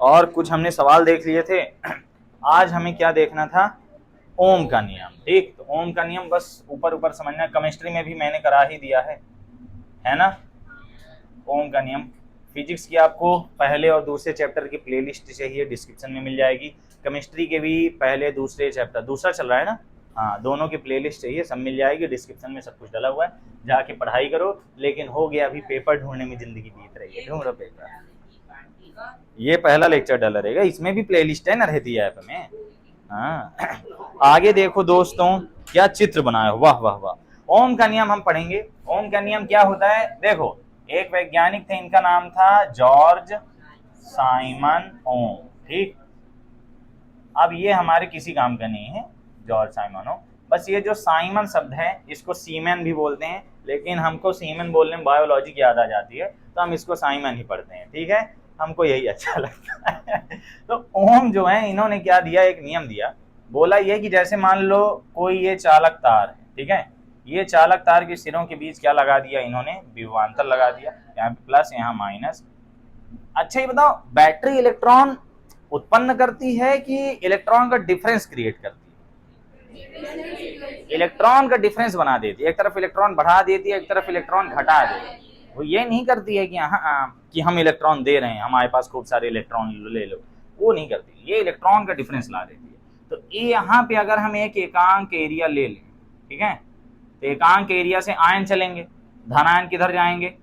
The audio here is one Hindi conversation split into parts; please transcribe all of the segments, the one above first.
और कुछ हमने सवाल देख लिए थे। आज हमें क्या देखना था, ओम का नियम। ठीक, तो ओम का नियम बस ऊपर ऊपर समझना, केमिस्ट्री में भी मैंने करा ही दिया है ना। ओम का नियम फिजिक्स की आपको पहले और दूसरे चैप्टर की प्लेलिस्ट चाहिए, डिस्क्रिप्शन में मिल जाएगी। केमिस्ट्री के भी पहले दूसरे चैप्टर, दूसरा चल रहा है ना, हाँ, दोनों की प्लेलिस्ट चाहिए, सब मिल जाएगी, डिस्क्रिप्शन में सब कुछ डला हुआ है, जाके पढ़ाई करो। लेकिन हो गया, अभी पेपर ढूंढने में जिंदगी बीत रही है, ढूंढो पेपर। ये पहला लेक्चर डला रहेगा, इसमें भी प्लेलिस्ट है ना, रहती है ऐप में। हाँ, आगे देखो दोस्तों, क्या चित्र बनाया, वाह वाह वाह। ओम का नियम हम पढ़ेंगे। ओम का नियम क्या होता है, देखो, एक वैज्ञानिक थे, इनका नाम था जॉर्ज साइमन ओम। ठीक, अब ये हमारे किसी काम का नहीं है, जॉर्ज साइमन ओम। बस ये जो साइमन शब्द है, इसको सीमेन भी बोलते हैं, लेकिन हमको सीमेन बोलने में बायोलॉजी की याद आ जाती है, तो हम इसको साइमन ही पढ़ते हैं। ठीक है, हमको यही अच्छा लगता है। तो ओम जो है, इन्होंने क्या दिया, एक नियम दिया। बोला ये कि जैसे मान लो कोई ये चालक तार है, ठीक है, ये चालक तार के सिरों के बीच क्या लगा दिया इन्होंने, विभवांतर लगा दिया, यहाँ पे प्लस यहाँ माइनस। अच्छा ये बताओ, बैटरी इलेक्ट्रॉन उत्पन्न करती है कि इलेक्ट्रॉन का डिफरेंस क्रिएट करती है? इलेक्ट्रॉन का डिफरेंस बना देती है, एक तरफ इलेक्ट्रॉन बढ़ा देती है, एक तरफ इलेक्ट्रॉन घटा देती है। वो ये नहीं करती है कि हम इलेक्ट्रॉन दे रहे हैं, हमारे पास खूब सारे इलेक्ट्रॉन ले लो, वो नहीं करती, ये इलेक्ट्रॉन का डिफरेंस ला देती है। तो ये यहाँ पे अगर हम एक एकांक एरिया ले लें, ठीक है, तो एकांक एरिया से आयन चलेंगे, धनायन किधर जाएंगे,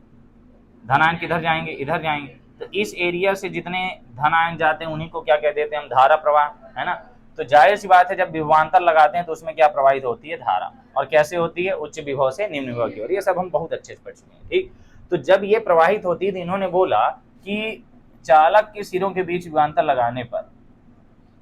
धनायन किधर जाएंगे, इधर जाएंगे। तो इस एरिया से जितने धन आयन जाते हैं उन्हीं को क्या कह देते हैं हम, धारा प्रवाह, है ना। तो जाहिर सी बात है, जब विभवांतर लगाते हैं तो उसमें क्या प्रवाहित होती है, धारा। और कैसे होती है, उच्च विभव से निम्न विभव की ओर, ये सब हम बहुत अच्छे से पढ़ चुके हैं। ठीक, तो जब ये प्रवाहित होती है तो इन्होंने बोला कि चालक के सिरों के बीच विभवांतर लगाने पर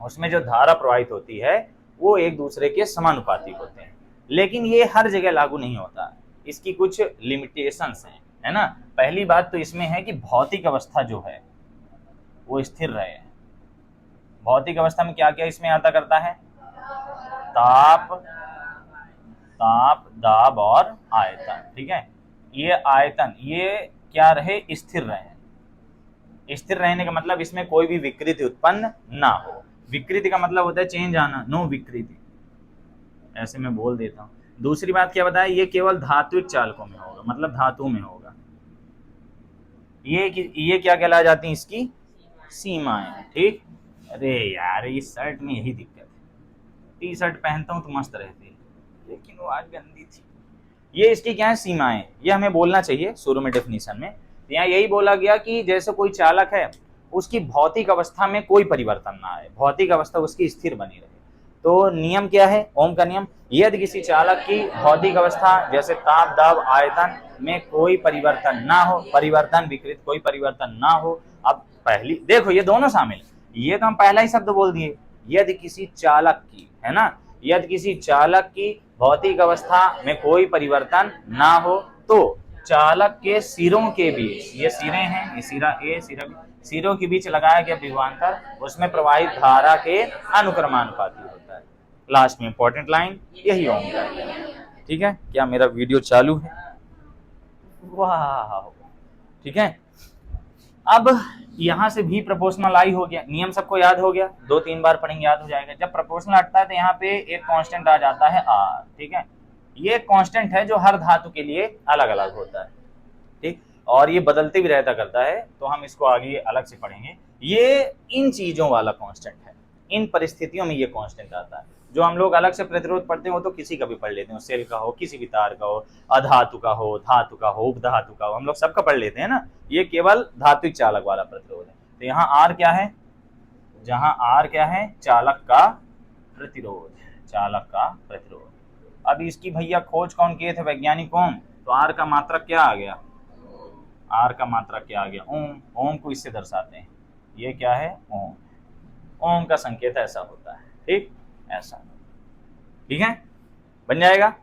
उसमें जो धारा प्रवाहित होती है वो एक दूसरे के समानुपाती होते हैं। लेकिन ये हर जगह लागू नहीं होता, इसकी कुछ लिमिटेशंस हैं, है ना। पहली बात तो इसमें है कि भौतिक अवस्था जो है वो स्थिर रहे। भौतिक अवस्था में क्या क्या इसमें आता करता है, ताप, दाब और आयतन। ठीक है, ये आयतन ये क्या रहे, स्थिर रहे। स्थिर रहने का मतलब इसमें कोई भी विकृति उत्पन्न ना हो। विकृति का मतलब होता है चेंज आना, नो विकृति, ऐसे मैं बोल देता हूँ। दूसरी बात क्या बताया, ये केवल धात्विक चालकों में होगा, मतलब धातु में होगा। ये क्या कहला जाती है, इसकी सीमाएं। ठीक, अरे यार इस शर्ट में यही दिक्कत है, टी शर्ट पहनता हूँ तो मस्त रहती है, लेकिन वो आज गंदी थी। ये इसकी क्या है, सीमाएं, ये हमें बोलना चाहिए शुरू में डेफिनेशन में। यहाँ यही बोला गया कि जैसे कोई चालक है, उसकी भौतिक अवस्था में कोई परिवर्तन ना आए, भौतिक अवस्था उसकी स्थिर बनी रहे। तो नियम क्या है, ओम का नियम, यदि किसी चालक की भौतिक अवस्था जैसे ताप, दाब, आयतन में कोई परिवर्तन ना हो, परिवर्तन विकृत कोई परिवर्तन ना हो। अब पहली देखो, ये दोनों शामिल, ये तो हम पहला ही शब्द बोल दिए, यदि किसी चालक की, है ना, यदि किसी चालक की भौतिक अवस्था में कोई परिवर्तन ना हो, तो चालक के सिरों के बीच, ये सिरे हैं, ये सिरा ए सिरा बी, सिरों के बीच लगाया गया विभवांतर उसमें प्रवाहित धारा के अनुक्रमानुपाती होता है। लास्ट में इंपॉर्टेंट लाइन यही ओम का है। ठीक है, क्या मेरा वीडियो चालू है, वाह, ठीक है। अब यहां से भी प्रोपोर्शनल आई हो गया, नियम सबको याद हो गया, 2-3 बार पढ़ेंगे याद हो जाएगा। जब प्रोपोर्शनल हटता है तो यहाँ पे एक कांस्टेंट आ जाता है आर। ठीक है, ये कांस्टेंट है जो हर धातु के लिए अलग अलग होता है। ठीक, और ये बदलते भी रहता करता है, तो हम इसको आगे अलग से पढ़ेंगे। ये इन चीजों वाला कांस्टेंट है, इन परिस्थितियों में ये कांस्टेंट आता है। जो हम लोग अलग से प्रतिरोध पढ़ते हैं वो तो किसी का भी पढ़ लेते हैं, सेल का हो, किसी भी तार का हो, अधातु का हो, धातु का हो, उपधातु का हो, हम लोग सबका पढ़ लेते हैं ना। ये केवल धात्विक चालक वाला प्रतिरोध है। तो यहाँ आर क्या है, जहां आर क्या है, चालक का प्रतिरोध, चालक का प्रतिरोध। अब इसकी भैया खोज कौन किए थे, वैज्ञानिक ओम। तो आर का मात्रक क्या आ गया, आर का मात्रक क्या आ गया, ओम। ओम को इससे दर्शाते हैं, ये क्या है, ओम। ओम का संकेत ऐसा होता है, ठीक, ऐसा, ठीक है, बन जाएगा।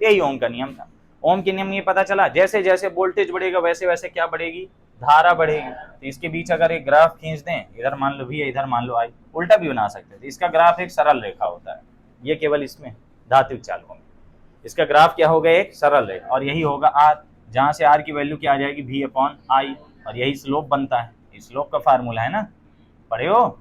यही ओम का नियम था। ओम के नियम ये पता चला, जैसे जैसे वोल्टेज बढ़ेगा वैसे वैसे क्या बढ़ेगी, धारा बढ़ेगी। तो इसके बीच अगर एक ग्राफ खींच दें, इधर मान लो भी है, इधर मान लो आई, उल्टा भी बना सकते थे। इसका ग्राफ एक सरल रेखा होता है, ये केवल इसमें धात्विक चालकों में इसका ग्राफ क्या होगा, एक सरल रेखा, और यही होगा आर, जहां से आर की वैल्यू क्या आ जाएगी, V/I, और यही स्लोप बनता है, स्लोप का फार्मूला है ना। पढ़े हो?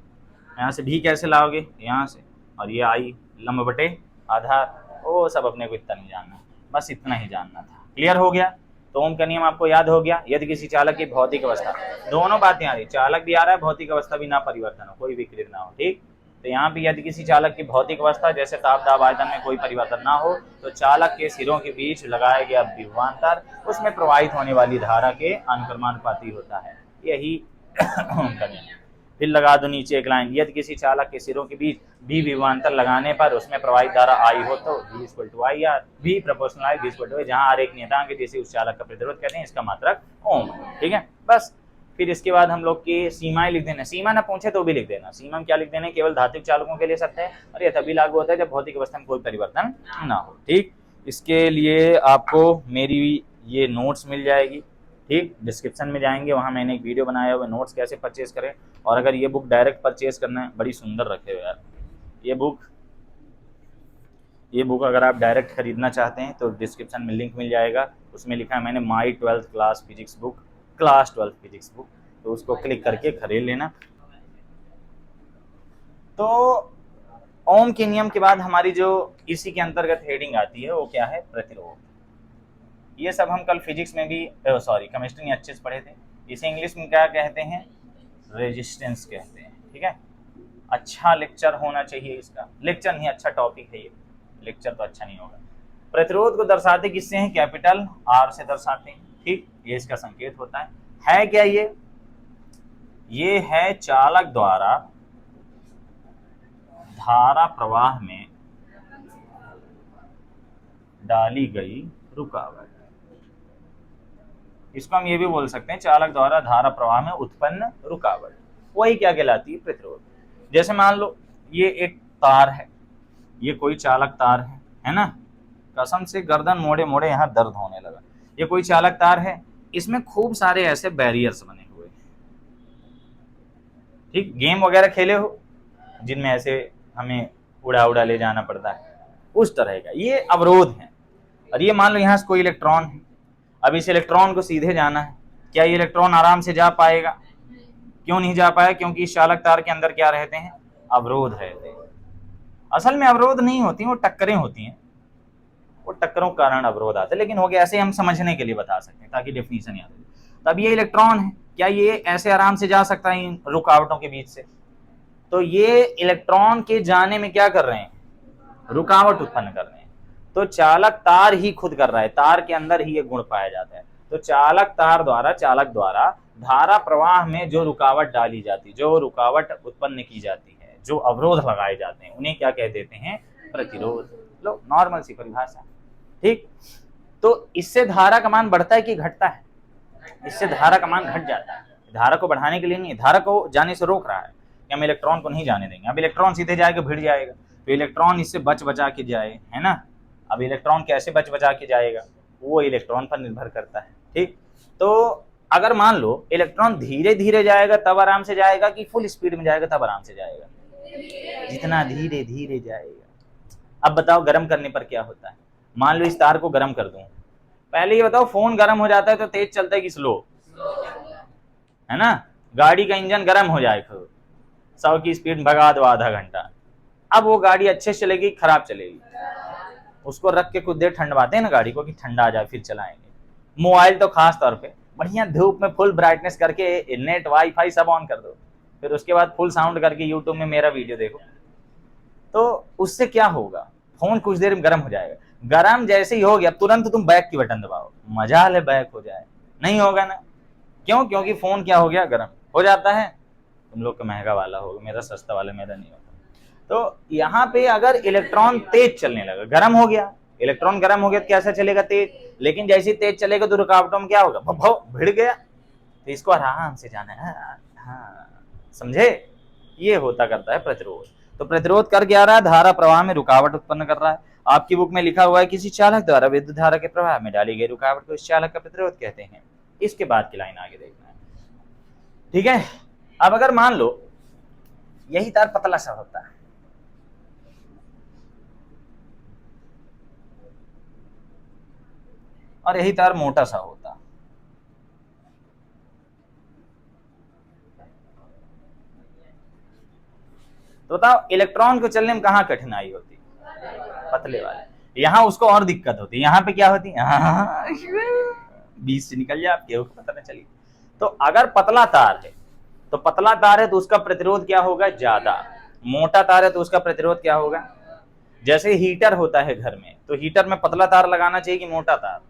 यहाँ से भी कैसे लाओगे, यहाँ से, और ये आई लंब बटे आधार, वो सब अपने को इतना नहीं जानना, बस इतना ही जानना था। क्लियर हो गया? तो ओम का नियम आपको याद हो गया। यदि किसी चालक की भौतिक अवस्था, दोनों बातें आ रही, चालक भी आ रहा है, भौतिक अवस्था भी ना परिवर्तन हो, कोई विकृति ना हो, ठीक। तो यहाँ पे यदि किसी चालक की भौतिक अवस्था जैसे ताप दाब आयतन में कोई परिवर्तन ना हो, तो चालक के सिरों के बीच लगाया गया विभवांतर उसमें प्रवाहित होने वाली धारा के अनुक्रमानुपाती होता है। यही ओम का नियम। फिर लगा दो नीचे एक लाइन, यदि किसी चालक के सिरों के बीच भी विभवांतर लगाने पर उसमें प्रवाहित धारा आई हो तो V equal to I R, V proportional I, V equal to, जहां आर एक नियतांक है जिसे उस चालक का प्रतिरोध कहते हैं, इसका मात्रक ओम, ठीक है। बस फिर इसके बाद हम लोग की सीमाएं लिख देना, सीमा ना पूछे तो भी लिख देना। सीमा में क्या लिख देना, केवल धात्विक चालकों के लिए सत्य है और यह तभी लागू होता है जब भौतिक अवस्था में कोई परिवर्तन ना हो, ठीक। इसके लिए आपको मेरी ये नोट्स मिल जाएगी, ठीक। डिस्क्रिप्शन में जाएंगे, वहाँ मैंने एक वीडियो बनाया हुआ नोट्स कैसे परचेज करें। और अगर ये बुक डायरेक्ट परचेज करना है, बड़ी सुंदर रखे हो यार ये बुक अगर आप डायरेक्ट खरीदना चाहते हैं तो डिस्क्रिप्शन में लिंक मिल जाएगा, उसमें लिखा है मैंने माई 12th class physics book, class 12 physics book, तो उसको क्लिक करके खरीद लेना। तो ओम के नियम के बाद हमारी जो इसी के अंतर्गत हेडिंग आती है वो क्या है, प्रतिरोध। ये सब हम कल फिजिक्स में भी केमिस्ट्री में अच्छे से पढ़े थे। इसे इंग्लिश में क्या कहते हैं, रेजिस्टेंस कहते हैं, ठीक है। अच्छा लेक्चर होना चाहिए इसका, लेक्चर नहीं अच्छा टॉपिक है ये, लेक्चर तो अच्छा नहीं होगा। प्रतिरोध को दर्शाते किससे हैं, कैपिटल आर से दर्शाते हैं, ठीक। ये इसका संकेत होता है क्या ये है चालक द्वारा धारा प्रवाह में डाली गई रुकावट। इसको हम ये भी बोल सकते हैं चालक द्वारा धारा प्रवाह में उत्पन्न रुकावट, वही क्या कहलाती है, प्रतिरोध। जैसे मान लो ये एक तार है, ये कोई चालक तार है ना, कसम से गर्दन मोड़े मोड़े यहाँ दर्द होने लगा। ये कोई चालक तार है, इसमें खूब सारे ऐसे बैरियर्स बने हुए, ठीक। गेम वगैरह खेले हो जिनमें ऐसे हमें उड़ा उड़ा ले जाना पड़ता है, उस तरह का ये अवरोध है। और ये मान लो यहाँ से कोई इलेक्ट्रॉन है, अब इस इलेक्ट्रॉन को सीधे जाना है, क्या ये इलेक्ट्रॉन आराम से जा पाएगा? क्यों नहीं जा पाएगा? क्योंकि इस चालक तार के अंदर क्या रहते हैं, अवरोध रहते हैं। असल में अवरोध नहीं होती, वो टक्करें होती हैं, वो टक्करों के कारण अवरोध आते हैं, लेकिन हो गया ऐसे हम समझने के लिए बता सकते हैं ताकि डेफिनेशन याद हो। तब ये इलेक्ट्रॉन है, क्या ये ऐसे आराम से जा सकता है इन रुकावटों के बीच से? तो ये इलेक्ट्रॉन के जाने में क्या कर रहे हैं, रुकावट उत्पन्न कर रहे हैं। तो चालक तार ही खुद कर रहा है, तार के अंदर ही ये गुण पाया जाता है। तो चालक द्वारा धारा प्रवाह में जो रुकावट डाली जाती, जो रुकावट उत्पन्न की जाती है, जो अवरोध लगाए जाते हैं, उन्हें क्या कह देते हैं, प्रतिरोध। लो नॉर्मल सी परिभाषा, ठीक। तो इससे धारा का मान बढ़ता है कि घटता है? इससे धारा का मान घट जाता है। धारा को बढ़ाने के लिए नहीं, धारा को जाने से रोक रहा है कि हम इलेक्ट्रॉन को नहीं जाने देंगे। अब इलेक्ट्रॉन सीधे जाएगा, भिड़ जाएगा, तो इलेक्ट्रॉन इससे बच बचा के जाए, है ना। अब इलेक्ट्रॉन कैसे बच बचा के जाएगा, वो इलेक्ट्रॉन पर निर्भर करता है, ठीक। तो अगर मान लो इलेक्ट्रॉन धीरे धीरे जाएगा तब आराम से जाएगा, कि फुल स्पीड में जाएगा तब आराम से जाएगा? जितना धीरे धीरे जाएगा। अब बताओ गर्म करने पर क्या होता है, मान लो इस तार को गर्म कर दूं, पहले ये बताओ फोन गर्म हो जाता है तो तेज चलता है कि स्लो, है ना। गाड़ी का इंजन गर्म हो जाए, 100 की स्पीड भगा दो आधा घंटा, अब वो गाड़ी अच्छे से चलेगी खराब चलेगी? उसको रख के कुछ देर ठंडवाते हैं ना गाड़ी को कि ठंडा आ जाए फिर चलाएंगे। मोबाइल तो खास तौर पे बढ़िया धूप में फुल ब्राइटनेस करके नेट वाईफाई सब ऑन कर दो, फिर उसके बाद फुल साउंड करके यूट्यूब में मेरा वीडियो देखो, तो उससे क्या होगा, फोन कुछ देर में गर्म हो जाएगा। गर्म जैसे ही हो गया तुरंत तुम बैक की बटन दबाओ, मजा ले बैक हो जाए, नहीं होगा ना। क्यों? क्योंकि फोन क्या हो गया, गर्म हो जाता है। तुम लोग का महंगा वाला होगा, मेरा सस्ता वाला, मेरा नहीं होता। तो यहाँ पे अगर इलेक्ट्रॉन तेज चलने लगा, गर्म हो गया, इलेक्ट्रॉन गर्म हो गया तो कैसा चलेगा, तेज। लेकिन जैसे तेज चलेगा तो रुकावटों में क्या होगा, भव भिड़ गया। तो इसको आराम से जाना है, हाँ समझे। ये होता करता है प्रतिरोध। तो प्रतिरोध कर क्या रहा है, धारा प्रवाह में रुकावट उत्पन्न कर रहा है। आपकी बुक में लिखा हुआ है किसी चालक द्वारा विद्युत धारा के प्रवाह में डाली गई रुकावट को इस चालक का प्रतिरोध कहते हैं। इसके बाद की लाइन आगे देखना है, ठीक है। अब अगर मान लो यही तार पतला सा होता है, और यही तार मोटा सा होता, तो बताओ इलेक्ट्रॉन को चलने में कहाँ कठिनाई होती? पतले वाले। यहाँ उसको और दिक्कत होती है, यहाँ पे क्या होती है? बीच से निकल जाए, आपके को पता नहीं चली। तो अगर पतला तार है तो पतला तार है तो उसका प्रतिरोध क्या होगा? ज्यादा। मोटा तार है तो उसका प्रतिरोध क्या होगा? जैसे हीटर होता है घर में, तो हीटर में पतला तार लगाना चाहिए कि मोटा तार?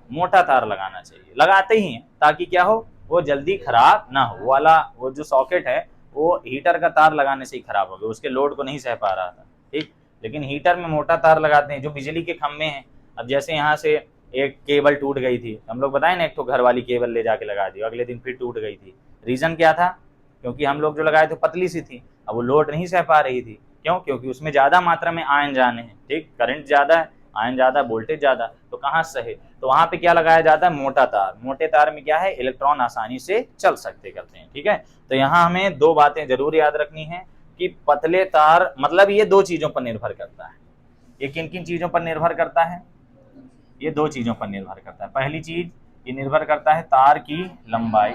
मोटा तार लगाना चाहिए, लगाते ही हैं ताकि क्या हो, वो जल्दी खराब ना हो। वो जो सॉकेट है वो हीटर का तार लगाने से ही खराब हो गया, उसके लोड को नहीं सह पा रहा था, ठीक। लेकिन हीटर में मोटा तार लगाते हैं, जो बिजली के खंभे हैं। अब जैसे यहाँ से एक केबल टूट गई थी, हम लोग बताए ना, एक तो घर वाली केबल ले जाके लगा दी, अगले दिन फिर टूट गई थी। रीजन क्या था? क्योंकि हम लोग जो लगाए थे पतली सी थी, अब वो लोड नहीं सह पा रही थी। क्यों? क्योंकि उसमें ज्यादा मात्रा में आयन जाने हैं, ठीक, करंट ज्यादा है, आयन ज्यादा, वोल्टेज ज्यादा, तो कहाँ सहे? तो वहां पे क्या लगाया जाता है? मोटा तार। मोटे तार में क्या है? इलेक्ट्रॉन आसानी से चल सकते करते हैं, ठीक है। तो यहाँ हमें दो बातें जरूर याद रखनी है कि पतले तार, मतलब ये दो चीजों पर निर्भर करता है। ये किन किन चीजों पर निर्भर करता है? ये दो चीजों पर निर्भर करता है। पहली चीज ये निर्भर करता है तार की लंबाई,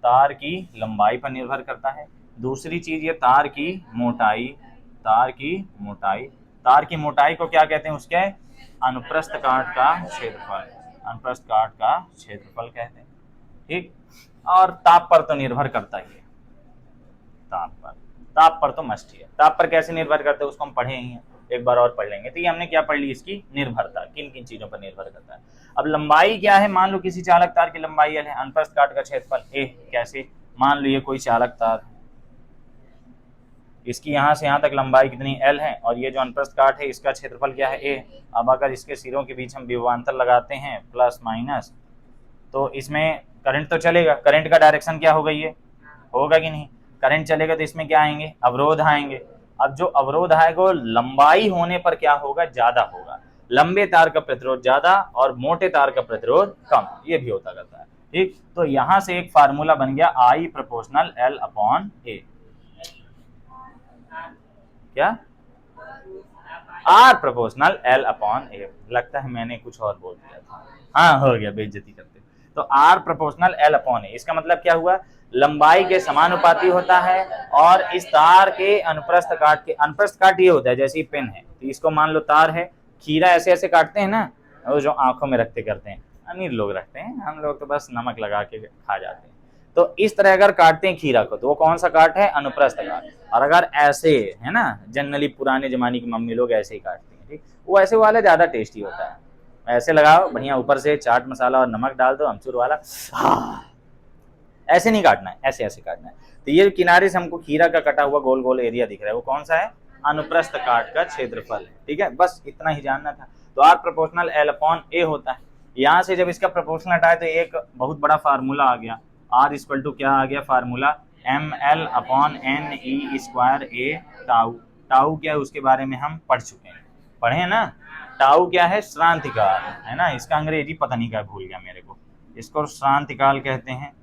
तार की लंबाई पर निर्भर करता है। दूसरी चीज ये तार की मोटाई, तार की मोटाई। तार की मोटाई को क्या कहते हैं? उसके अनुप्रस्थ काट का क्षेत्रफल, अनुप्रस्थ काट का क्षेत्रफल कहते हैं, ठीक। और ताप पर तो निर्भर करता ही है, ताप पर तो मस्ट ही है। ताप पर कैसे निर्भर करते हैं उसको हम पढ़े ही हैं, एक बार और पढ़ लेंगे। तो ये हमने क्या पढ़ ली, इसकी निर्भरता किन किन चीजों पर निर्भर करता है। अब लंबाई क्या है? मान लो किसी चालक तार की लंबाई L है, अनुप्रस्थ काट का क्षेत्रफल A। कैसे? मान लो ये कोई चालक तार है, इसकी यहाँ से यहाँ तक लंबाई कितनी? L है, और ये जो अनुप्रस्थ काट है इसका क्षेत्रफल क्या है? A। अब अगर इसके सिरों के बीच हम विभवांतर लगाते हैं प्लस माइनस, तो इसमें करंट तो चलेगा। करंट का डायरेक्शन क्या होगा? ये होगा कि नहीं? करंट चलेगा तो इसमें क्या आएंगे? अवरोध आएंगे। अब जो अवरोध आएगा वो लंबाई होने पर क्या होगा? ज्यादा होगा। लंबे तार का प्रतिरोध ज्यादा और मोटे तार का प्रतिरोध कम, ये भी होता करता है, ठीक। तो यहां से एक फार्मूला बन गया I proportional L upon A। क्या? R proportional L upon A। लगता है मैंने कुछ और बोल दिया था, हाँ हो गया, बेइज्जती करते। तो R proportional L upon A, इसका मतलब क्या हुआ? लंबाई के समानुपाती होता है और इस तार के अनुप्रस्थ काट के, अनुप्रस्थ काट ये होता है जैसे पेन है, तो इसको मान लो तार है, खीरा ऐसे ऐसे काटते हैं ना, वो जो आंखों में रखते करते हैं, अमीर लोग रखते हैं, हम लोग तो बस नमक लगा के खा जाते हैं। तो इस तरह अगर काटते हैं खीरा को तो वो कौन सा काट है? अनुप्रस्थ काट। और अगर ऐसे है ना, जनरली पुराने जमाने की मम्मी लोग ऐसे ही काटती हैं, ठीक, वो ऐसे वाला ज्यादा टेस्टी होता है। ऐसे लगाओ बढ़िया, ऊपर से चाट मसाला और नमक डाल दो, अमचूर वाला। ऐसे नहीं काटना है, ऐसे ऐसे काटना है। तो ये किनारे से हमको खीरा का कटा हुआ गोल गोल एरिया दिख रहा है, वो कौन सा है? अनुप्रस्थ काट का क्षेत्रफल है, ठीक है। बस इतना ही जानना था। तो R proportional L upon A होता है। यहाँ से जब इसका प्रोपोर्शनल हटाए तो एक बहुत बड़ा फार्मूला आ गया, R इक्वल टू क्या आ गया formula? ML upon NE square A tau. Tau क्या है उसके बारे में हम पढ़ चुके हैं, पढ़े हैं ना। टाउ क्या है? श्रांतिकाल है ना, इसका अंग्रेजी पता नहीं क्या भूल गया मेरे को, इसको श्रांतिकाल कहते हैं,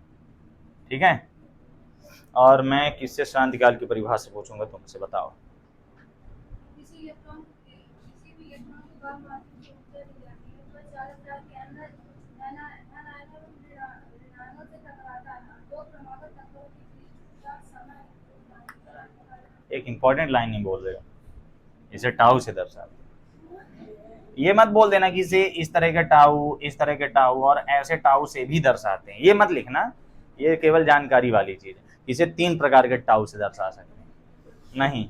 ठीक है। और मैं किससे श्रांतिकाल की परिभाषा पूछूंगा तुमसे, बताओ। एक इंपॉर्टेंट लाइन नहीं बोल रहे हो, इसे टाउ से दर्शाते। ये मत बोल देना कि इसे इस तरह के टाउ, इस तरह के टाउ और ऐसे टाउ से भी दर्शाते हैं, ये मत लिखना, ये केवल जानकारी वाली चीज है। इसे 3 प्रकार के टाउ से दर्शा सकते हैं, नहीं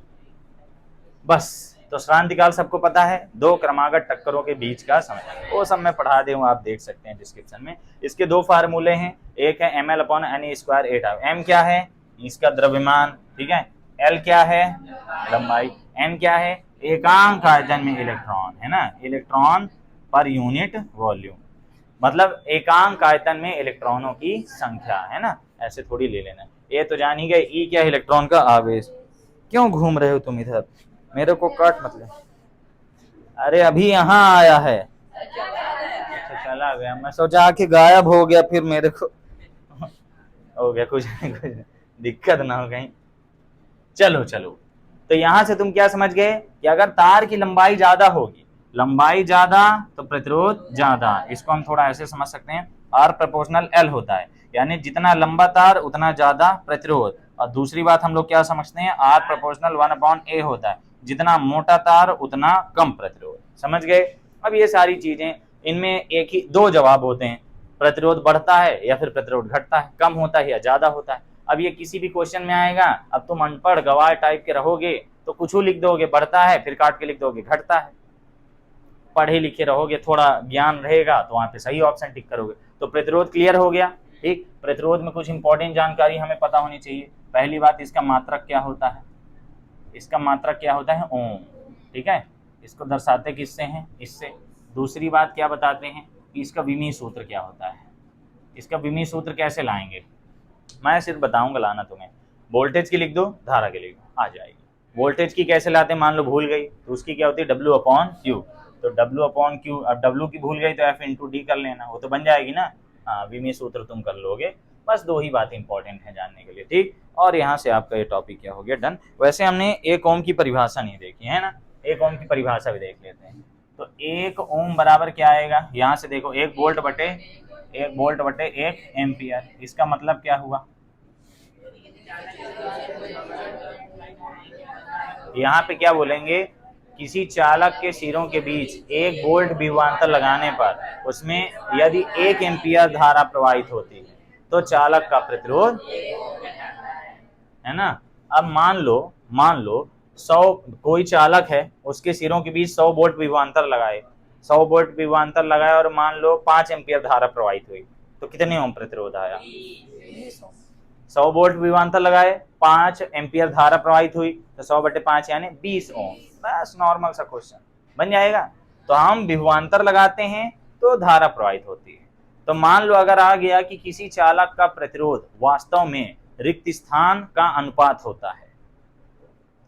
बस। तो श्रांतिकाल सबको पता है, 2 क्रमागत टक्करों के बीच का समय, वो सब मैं पढ़ा दे हूँ, आप देख सकते हैं डिस्क्रिप्शन में। इसके 2 फार्मूले हैं, एक है ML upon NE square A tau. M क्या है? इसका द्रव्यमान, ठीक है। L क्या है? लंबाई। N क्या है? एकांक आयतन में इलेक्ट्रॉन, है ना, इलेक्ट्रॉन पर यूनिट वॉल्यूम, मतलब एकांक आयतन में इलेक्ट्रॉनों की संख्या, है ना, ऐसे थोड़ी ले लेना। ये तो जान ही गए। E क्या? इलेक्ट्रॉन का आवेश। क्यों घूम रहे हो तुम इधर, मेरे को काट मतलब। अरे अभी यहाँ आया है, अच्छा चला गया, मैं सोचा आके गायब हो गया, फिर मेरे को हो गया कुछ दिक्कत ना हो कहीं। चलो चलो, तो यहां से तुम क्या समझ गए कि अगर तार की लंबाई ज्यादा होगी, लंबाई ज्यादा तो प्रतिरोध ज्यादा। इसको हम थोड़ा ऐसे समझ सकते हैं, R प्रोपोर्शनल L होता है। यानी जितना लंबा तार उतना ज्यादा प्रतिरोध। और दूसरी बात हम लोग क्या समझते हैं, R प्रोपोर्शनल 1/A होता है, जितना मोटा तार उतना कम प्रतिरोध। समझ गए। अब ये सारी चीजें, इनमें एक ही दो जवाब होते हैं, प्रतिरोध बढ़ता है या फिर प्रतिरोध घटता है, कम होता है या ज्यादा होता है। अब ये किसी भी क्वेश्चन में आएगा, अब तुम अनपढ़ गवार टाइप के रहोगे तो कुछ लिख दोगे, बढ़ता है, फिर काट के लिख दोगे घटता है। पढ़े लिखे रहोगे, थोड़ा ज्ञान रहेगा तो वहां पे सही ऑप्शन टिक करोगे। तो प्रतिरोध क्लियर हो गया। ठीक, प्रतिरोध में कुछ इंपॉर्टेंट जानकारी हमें पता होनी चाहिए। पहली बात, इसका मात्रक क्या होता है, इसका मात्रक क्या होता है, ओम। ठीक है, इसको दर्शाते किससे हैं, इससे। दूसरी बात क्या बताते हैं कि इसका विमीय सूत्र क्या होता है। इसका विमीय सूत्र कैसे लाएंगे, मैं सिर्फ बताऊंगा लाना तुम्हें। वोल्टेज की लिख दो, धारा की लिख दो, आ जाएगी। वोल्टेज की कैसे लाते हैं, मान लो भूल गई तो उसकी क्या होती है, W/Q। तो W/Q, अब W की भूल गई तो F/D कर लेना, वो तो बन जाएगी ना। हाँ, विमीय सूत्र तुम कर लोगे। बस दो ही बात इंपॉर्टेंट है जानने के लिए। ठीक, और यहाँ से आपका ये टॉपिक क्या हो गया, डन। वैसे हमने 1 ओम की परिभाषा नहीं देखी है ना, 1 ओम की परिभाषा भी देख लेते हैं। तो 1 ओम बराबर क्या आएगा, यहाँ से देखो 1 वोल्ट बटे 1 एम्पियर। इसका मतलब क्या हुआ, यहाँ पे क्या बोलेंगे, किसी चालक के सिरों के बीच 1 वोल्ट विभवांतर लगाने पर उसमें यदि 1 एम्पियर धारा प्रवाहित होती है तो चालक का प्रतिरोध है ना। अब मान लो 100 कोई चालक है, उसके सिरों के बीच 100 वोल्ट विभवांतर लगाए, 100 वोल्ट विभवांतर लगाए और मान लो 5 एम्पियर धारा प्रवाहित हुई, तो कितने ओम प्रतिरोध आया, 100 वोल्ट विभवांतर लगाए, 5 एम्पियर धारा प्रवाहित हुई, तो 100/5 यानी 20 ओम। बस नॉर्मल सा क्वेश्चन बन जाएगा। तो हम विभवांतर लगाते हैं तो धारा प्रवाहित होती है। तो मान लो अगर आ गया कि किसी चालक का प्रतिरोध वास्तव में रिक्त स्थान का अनुपात होता है,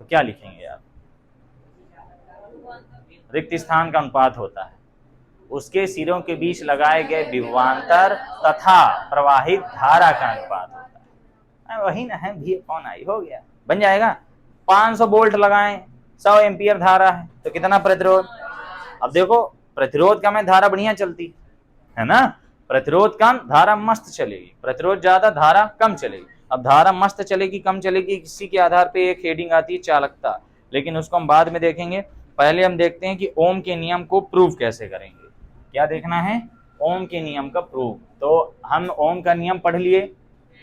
तो क्या लिखेंगे आप, रिक्त स्थान का अनुपात होता है, उसके सिरों के बीच लगाए गए विभवांतर तथा प्रवाहित धारा का अनुपात होता है। वही ना है, V/I हो गया, बन जाएगा। 500 वोल्ट लगाएं, 100 एम्पियर धारा है, तो कितना प्रतिरोध। अब देखो प्रतिरोध कम है, धारा बढ़िया चलती है ना, प्रतिरोध कम धारा मस्त चलेगी, प्रतिरोध ज्यादा धारा कम चलेगी। अब धारा मस्त चलेगी कम चलेगी, किसी के आधार पे एक हेडिंग आती है चालकता, लेकिन उसको हम बाद में देखेंगे। पहले हम देखते हैं कि ओम के नियम को प्रूव कैसे करेंगे। क्या देखना है, ओम के नियम का प्रूव। तो हम ओम का नियम पढ़ लिए,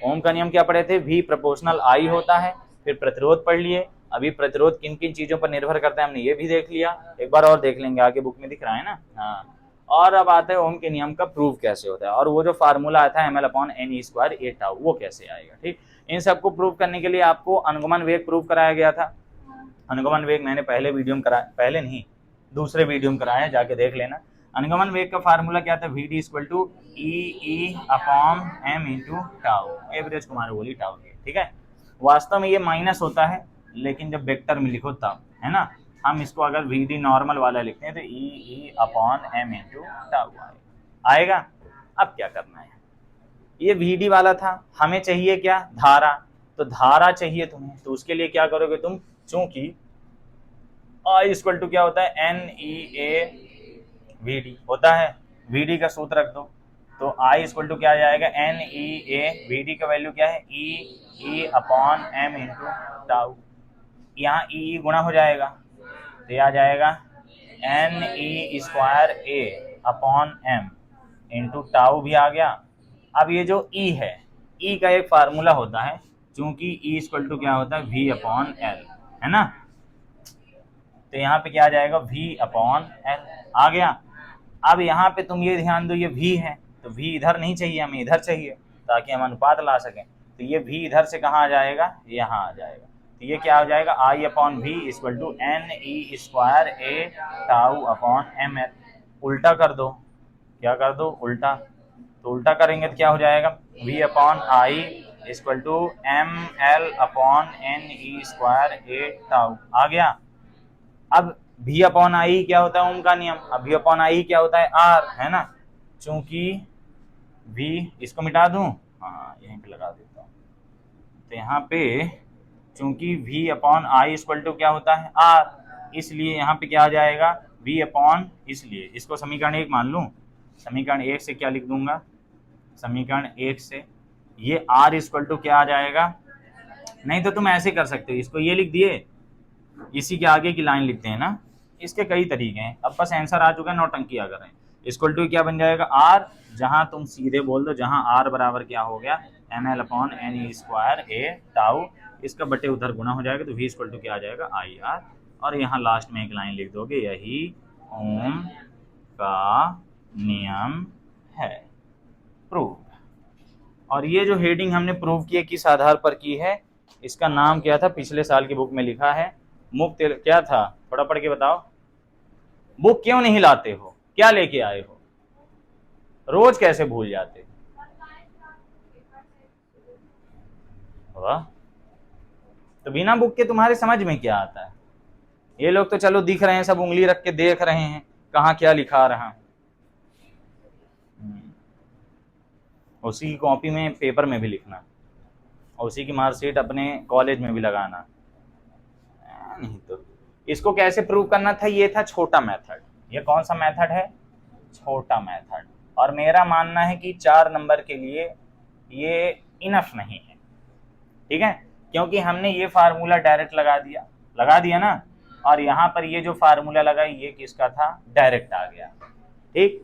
ओम का नियम क्या पढ़े थे, V/I होता है। फिर प्रतिरोध पढ़ लिए, अभी प्रतिरोध किन किन चीजों पर निर्भर करता है हमने ये भी देख लिया, एक बार और देख लेंगे, आगे बुक में दिख रहा है ना। हाँ, और अब आता है ओम के नियम का प्रूव कैसे होता है, और वो जो फार्मूला आता है mL/n²A वो कैसे आएगा। ठीक, इन सबको प्रूव करने के लिए आपको अनुगमन वेग प्रूव कराया गया था। अनुगमन वेग मैंने पहले वीडियो में कराया, पहले नहीं दूसरे वीडियो में कराया, जाके देख लेना। अनुगमन वेग का फार्मूला क्या था, VD = EE/m × tau, average Kumar बोली टाउ के। ठीक है, वास्तव में ये माइनस होता है, लेकिन जब वेक्टर में लिखो तब, है ना। हम इसको अगर VD नॉर्मल वाला लिखते हैं तो EE/m × टाउ आएगा। अब क्या करना है, ये VD वाला था, हमें चाहिए क्या, धारा। तो धारा चाहिए तुम्हें, तो उसके लिए क्या करोगे तुम, चूंकि I = क्या होता है, NEA/VD होता है, VD का सूत्र रख दो। तो I = क्या आ जाएगा, NEA/VD का वैल्यू क्या है, EE/m × टाउ। यहाँ EE गुणा हो जाएगा तो ये आ जाएगा NE²A/m × टाउ भी आ गया। अब ये जो E है, E का एक फार्मूला होता है, चूंकि E = क्या होता है, V/L, है ना। तो यहाँ पे क्या आ जाएगा, V/L आ गया। अब यहाँ पे तुम ये ध्यान दो, ये V है तो V इधर नहीं चाहिए, हमें इधर चाहिए ताकि हम अनुपात ला सकें। तो ये V इधर से कहाँ आ जाएगा, यहाँ आ जाएगा। तो ये क्या हो जाएगा, I/V = NE²A टाउ/mL। उल्टा कर दो, क्या कर दो, उल्टा। तो उल्टा करेंगे तो क्या हो जाएगा, V/I = mL/NE² टाउ आ गया। अब V/I क्या होता है, ओम का नियम। अब V/I क्या होता है, R, है ना। चूंकि V, इसको मिटा दूं, हाँ यहीं पे लगा देता हूँ। तो यहाँ पे चूंकि V/I = क्या होता है, R, इसलिए यहाँ पे क्या आ जाएगा, इसलिए इसको समीकरण 1 मान लूं। समीकरण 1 से क्या लिख दूंगा, समीकरण 1 से ये r इक्वल टू क्या आ जाएगा, नहीं तो तुम ऐसे कर सकते हो, इसको ये लिख दिए, इसी के आगे की लाइन लिखते हैं ना, इसके कई तरीके हैं। अब बस आंसर आ चुका है, नौटंकी आ कर रहे हैं। इक्वल टू क्या बन जाएगा r, जहां तुम सीधे बोल दो, जहां r बराबर क्या हो गया ml अपॉन एन स्क्वायर ए टाउ, इसका बटे उधर गुना हो जाएगा, तो v इक्वल टू क्या आ जाएगा आई आर, और यहाँ लास्ट में एक लाइन लिख दोगे, यही ओम का नियम है, प्रूव। और ये जो हेडिंग हमने प्रूव किए किस आधार पर की है, इसका नाम क्या था, पिछले साल की बुक में लिखा है मुक्त, क्या था, थोड़ा पढ़ के बताओ। बुक क्यों नहीं लाते हो, क्या लेके आए हो, रोज कैसे भूल जाते वाह, तो बिना बुक के तुम्हारे समझ में क्या आता है। ये लोग तो चलो दिख रहे हैं, सब उंगली रख के देख रहे हैं कहाँ क्या लिखा रहा, उसी की कॉपी में पेपर में भी लिखना, और उसी की मार्कशीट अपने कॉलेज में भी लगाना, नहीं तो इसको कैसे प्रूव करना था, ये था छोटा मेथड। ये कौन सा मेथड है, छोटा मेथड। और मेरा मानना है कि 4 नंबर के लिए ये इनफ नहीं है, ठीक है, क्योंकि हमने ये फार्मूला डायरेक्ट लगा दिया ना, और यहाँ पर ये जो फार्मूला लगा ये किसका था, डायरेक्ट आ गया, ठीक।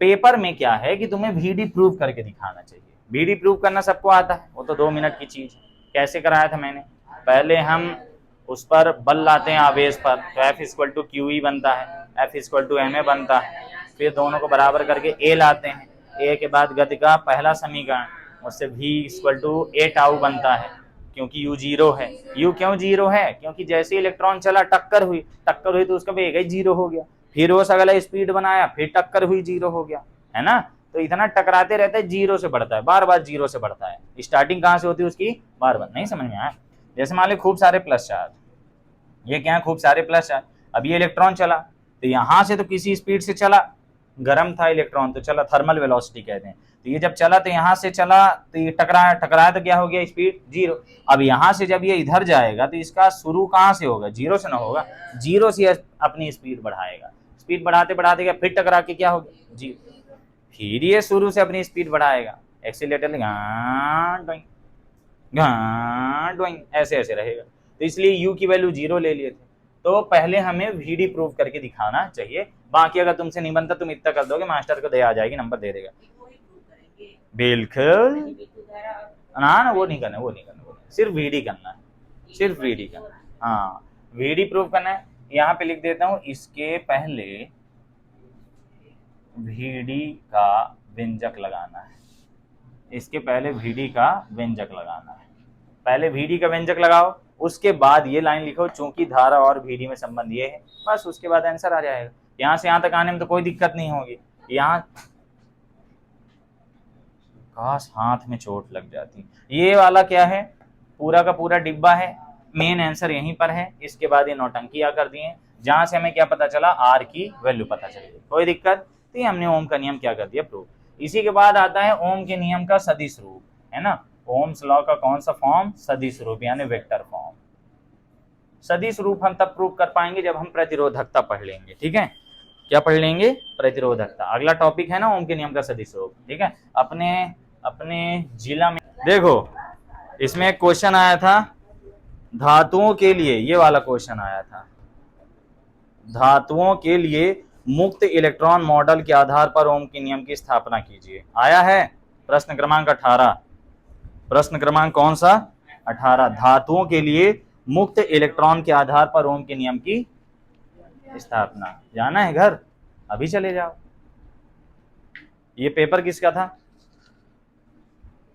पेपर में क्या है कि तुम्हें VD प्रूव करके दिखाना चाहिए, VD प्रूव करना सबको आता है, वो तो 2 मिनट की चीज। कैसे कराया था मैंने, पहले हम उस पर बल लाते हैं आवेश पर, तो F इक्वल टू QE बनता है, F इक्वल टू MA बनता है, फिर दोनों को बराबर करके A लाते हैं, A के बाद गति का पहला समीकरण, उससे V equal to A tau बनता है, क्योंकि U 0 है। U क्यों 0 है, क्योंकि जैसे इलेक्ट्रॉन चला टक्कर हुई तो उसका वेग ही 0 हो गया, फिर वो अगला स्पीड बनाया, फिर टक्कर हुई 0 हो गया, है ना। तो इतना टकराते रहता है, 0 से बढ़ता है, बार बार 0 से बढ़ता है। स्टार्टिंग कहाँ से होती है उसकी, बार बार, नहीं समझ में आया। जैसे मान लो खूब सारे प्लस चार्ज, ये क्या है, खूब सारे प्लस चार्ज, अब ये इलेक्ट्रॉन चला तो यहाँ से तो किसी स्पीड से चला, गर्म था इलेक्ट्रॉन तो चला, थर्मल वेलोसिटी कहते हैं। तो ये जब चला तो यहाँ से चला, तो ये टकराया तो क्या हो गया, स्पीड 0। अब यहाँ से जब ये इधर जाएगा तो इसका शुरू कहाँ से होगा, 0 से ना होगा, 0 से अपनी स्पीड बढ़ाएगा, स्पीड बढ़ाते बढ़ाते क्या, फिर टकरा के क्या होगा 0, फिर ये शुरू से अपनी स्पीड बढ़ाएगा, एक्सीलरेटर ऐसे ऐसे रहेगा। तो इसलिए U की वैल्यू 0 ले लिए थे। तो पहले हमें VD प्रूव करके दिखाना चाहिए, बाकी अगर तुमसे नहीं बनता तुम इतना कर दोगे, मास्टर को दया आ जाएगी, नंबर दे देगा। बिल्कुल ना, वो नहीं करना, सिर्फ VD करना है, सिर्फ VD करना है। हाँ, VD प्रूव करना है। यहाँ पे लिख देता हूँ, इसके पहले VD का व्यंजक लगाना है, इसके पहले VD का व्यंजक लगाना है। पहले VD का व्यंजक लगाओ, उसके बाद ये लाइन लिखो, चूंकि धारा और VD में संबंध ये है, बस उसके बाद आंसर आ जाएगा। यहाँ से यहाँ तक आने में तो कोई दिक्कत नहीं होगी। यहाँ काश हाथ में चोट लग जाती। ये वाला क्या है, पूरा का पूरा डिब्बा है, मेन आंसर यहीं पर है। इसके बाद ये नौटंकियां कर दिए, जहां से हमें क्या पता चला, आर की वैल्यू पता चली, कोई दिक्कत। तो ये हमने ओम का नियम क्या कर दिया, प्रूव। इसी के बाद आता है ओम के नियम का सदिश रूप, है ना। ओम्स लॉ का कौन सा फॉर्म, सदिश रूप, यानी वेक्टर फॉर्म। सदिश रूप हम तब प्रूव कर पाएंगे जब हम प्रतिरोधकता पढ़ लेंगे, ठीक है। क्या पढ़ लेंगे, प्रतिरोधकता। अगला टॉपिक है ना ओम के नियम का सदिश रूप, ठीक है। अपने जिला में देखो, इसमें एक क्वेश्चन आया था धातुओं के लिए, ये वाला क्वेश्चन आया था, धातुओं के लिए मुक्त इलेक्ट्रॉन मॉडल के आधार पर ओम के नियम की स्थापना कीजिए। आया है प्रश्न क्रमांक 18। प्रश्न क्रमांक कौन सा, 18। धातुओं के लिए मुक्त इलेक्ट्रॉन के आधार पर ओम के नियम की स्थापना। जाना है घर, अभी चले जाओ। ये पेपर किसका था,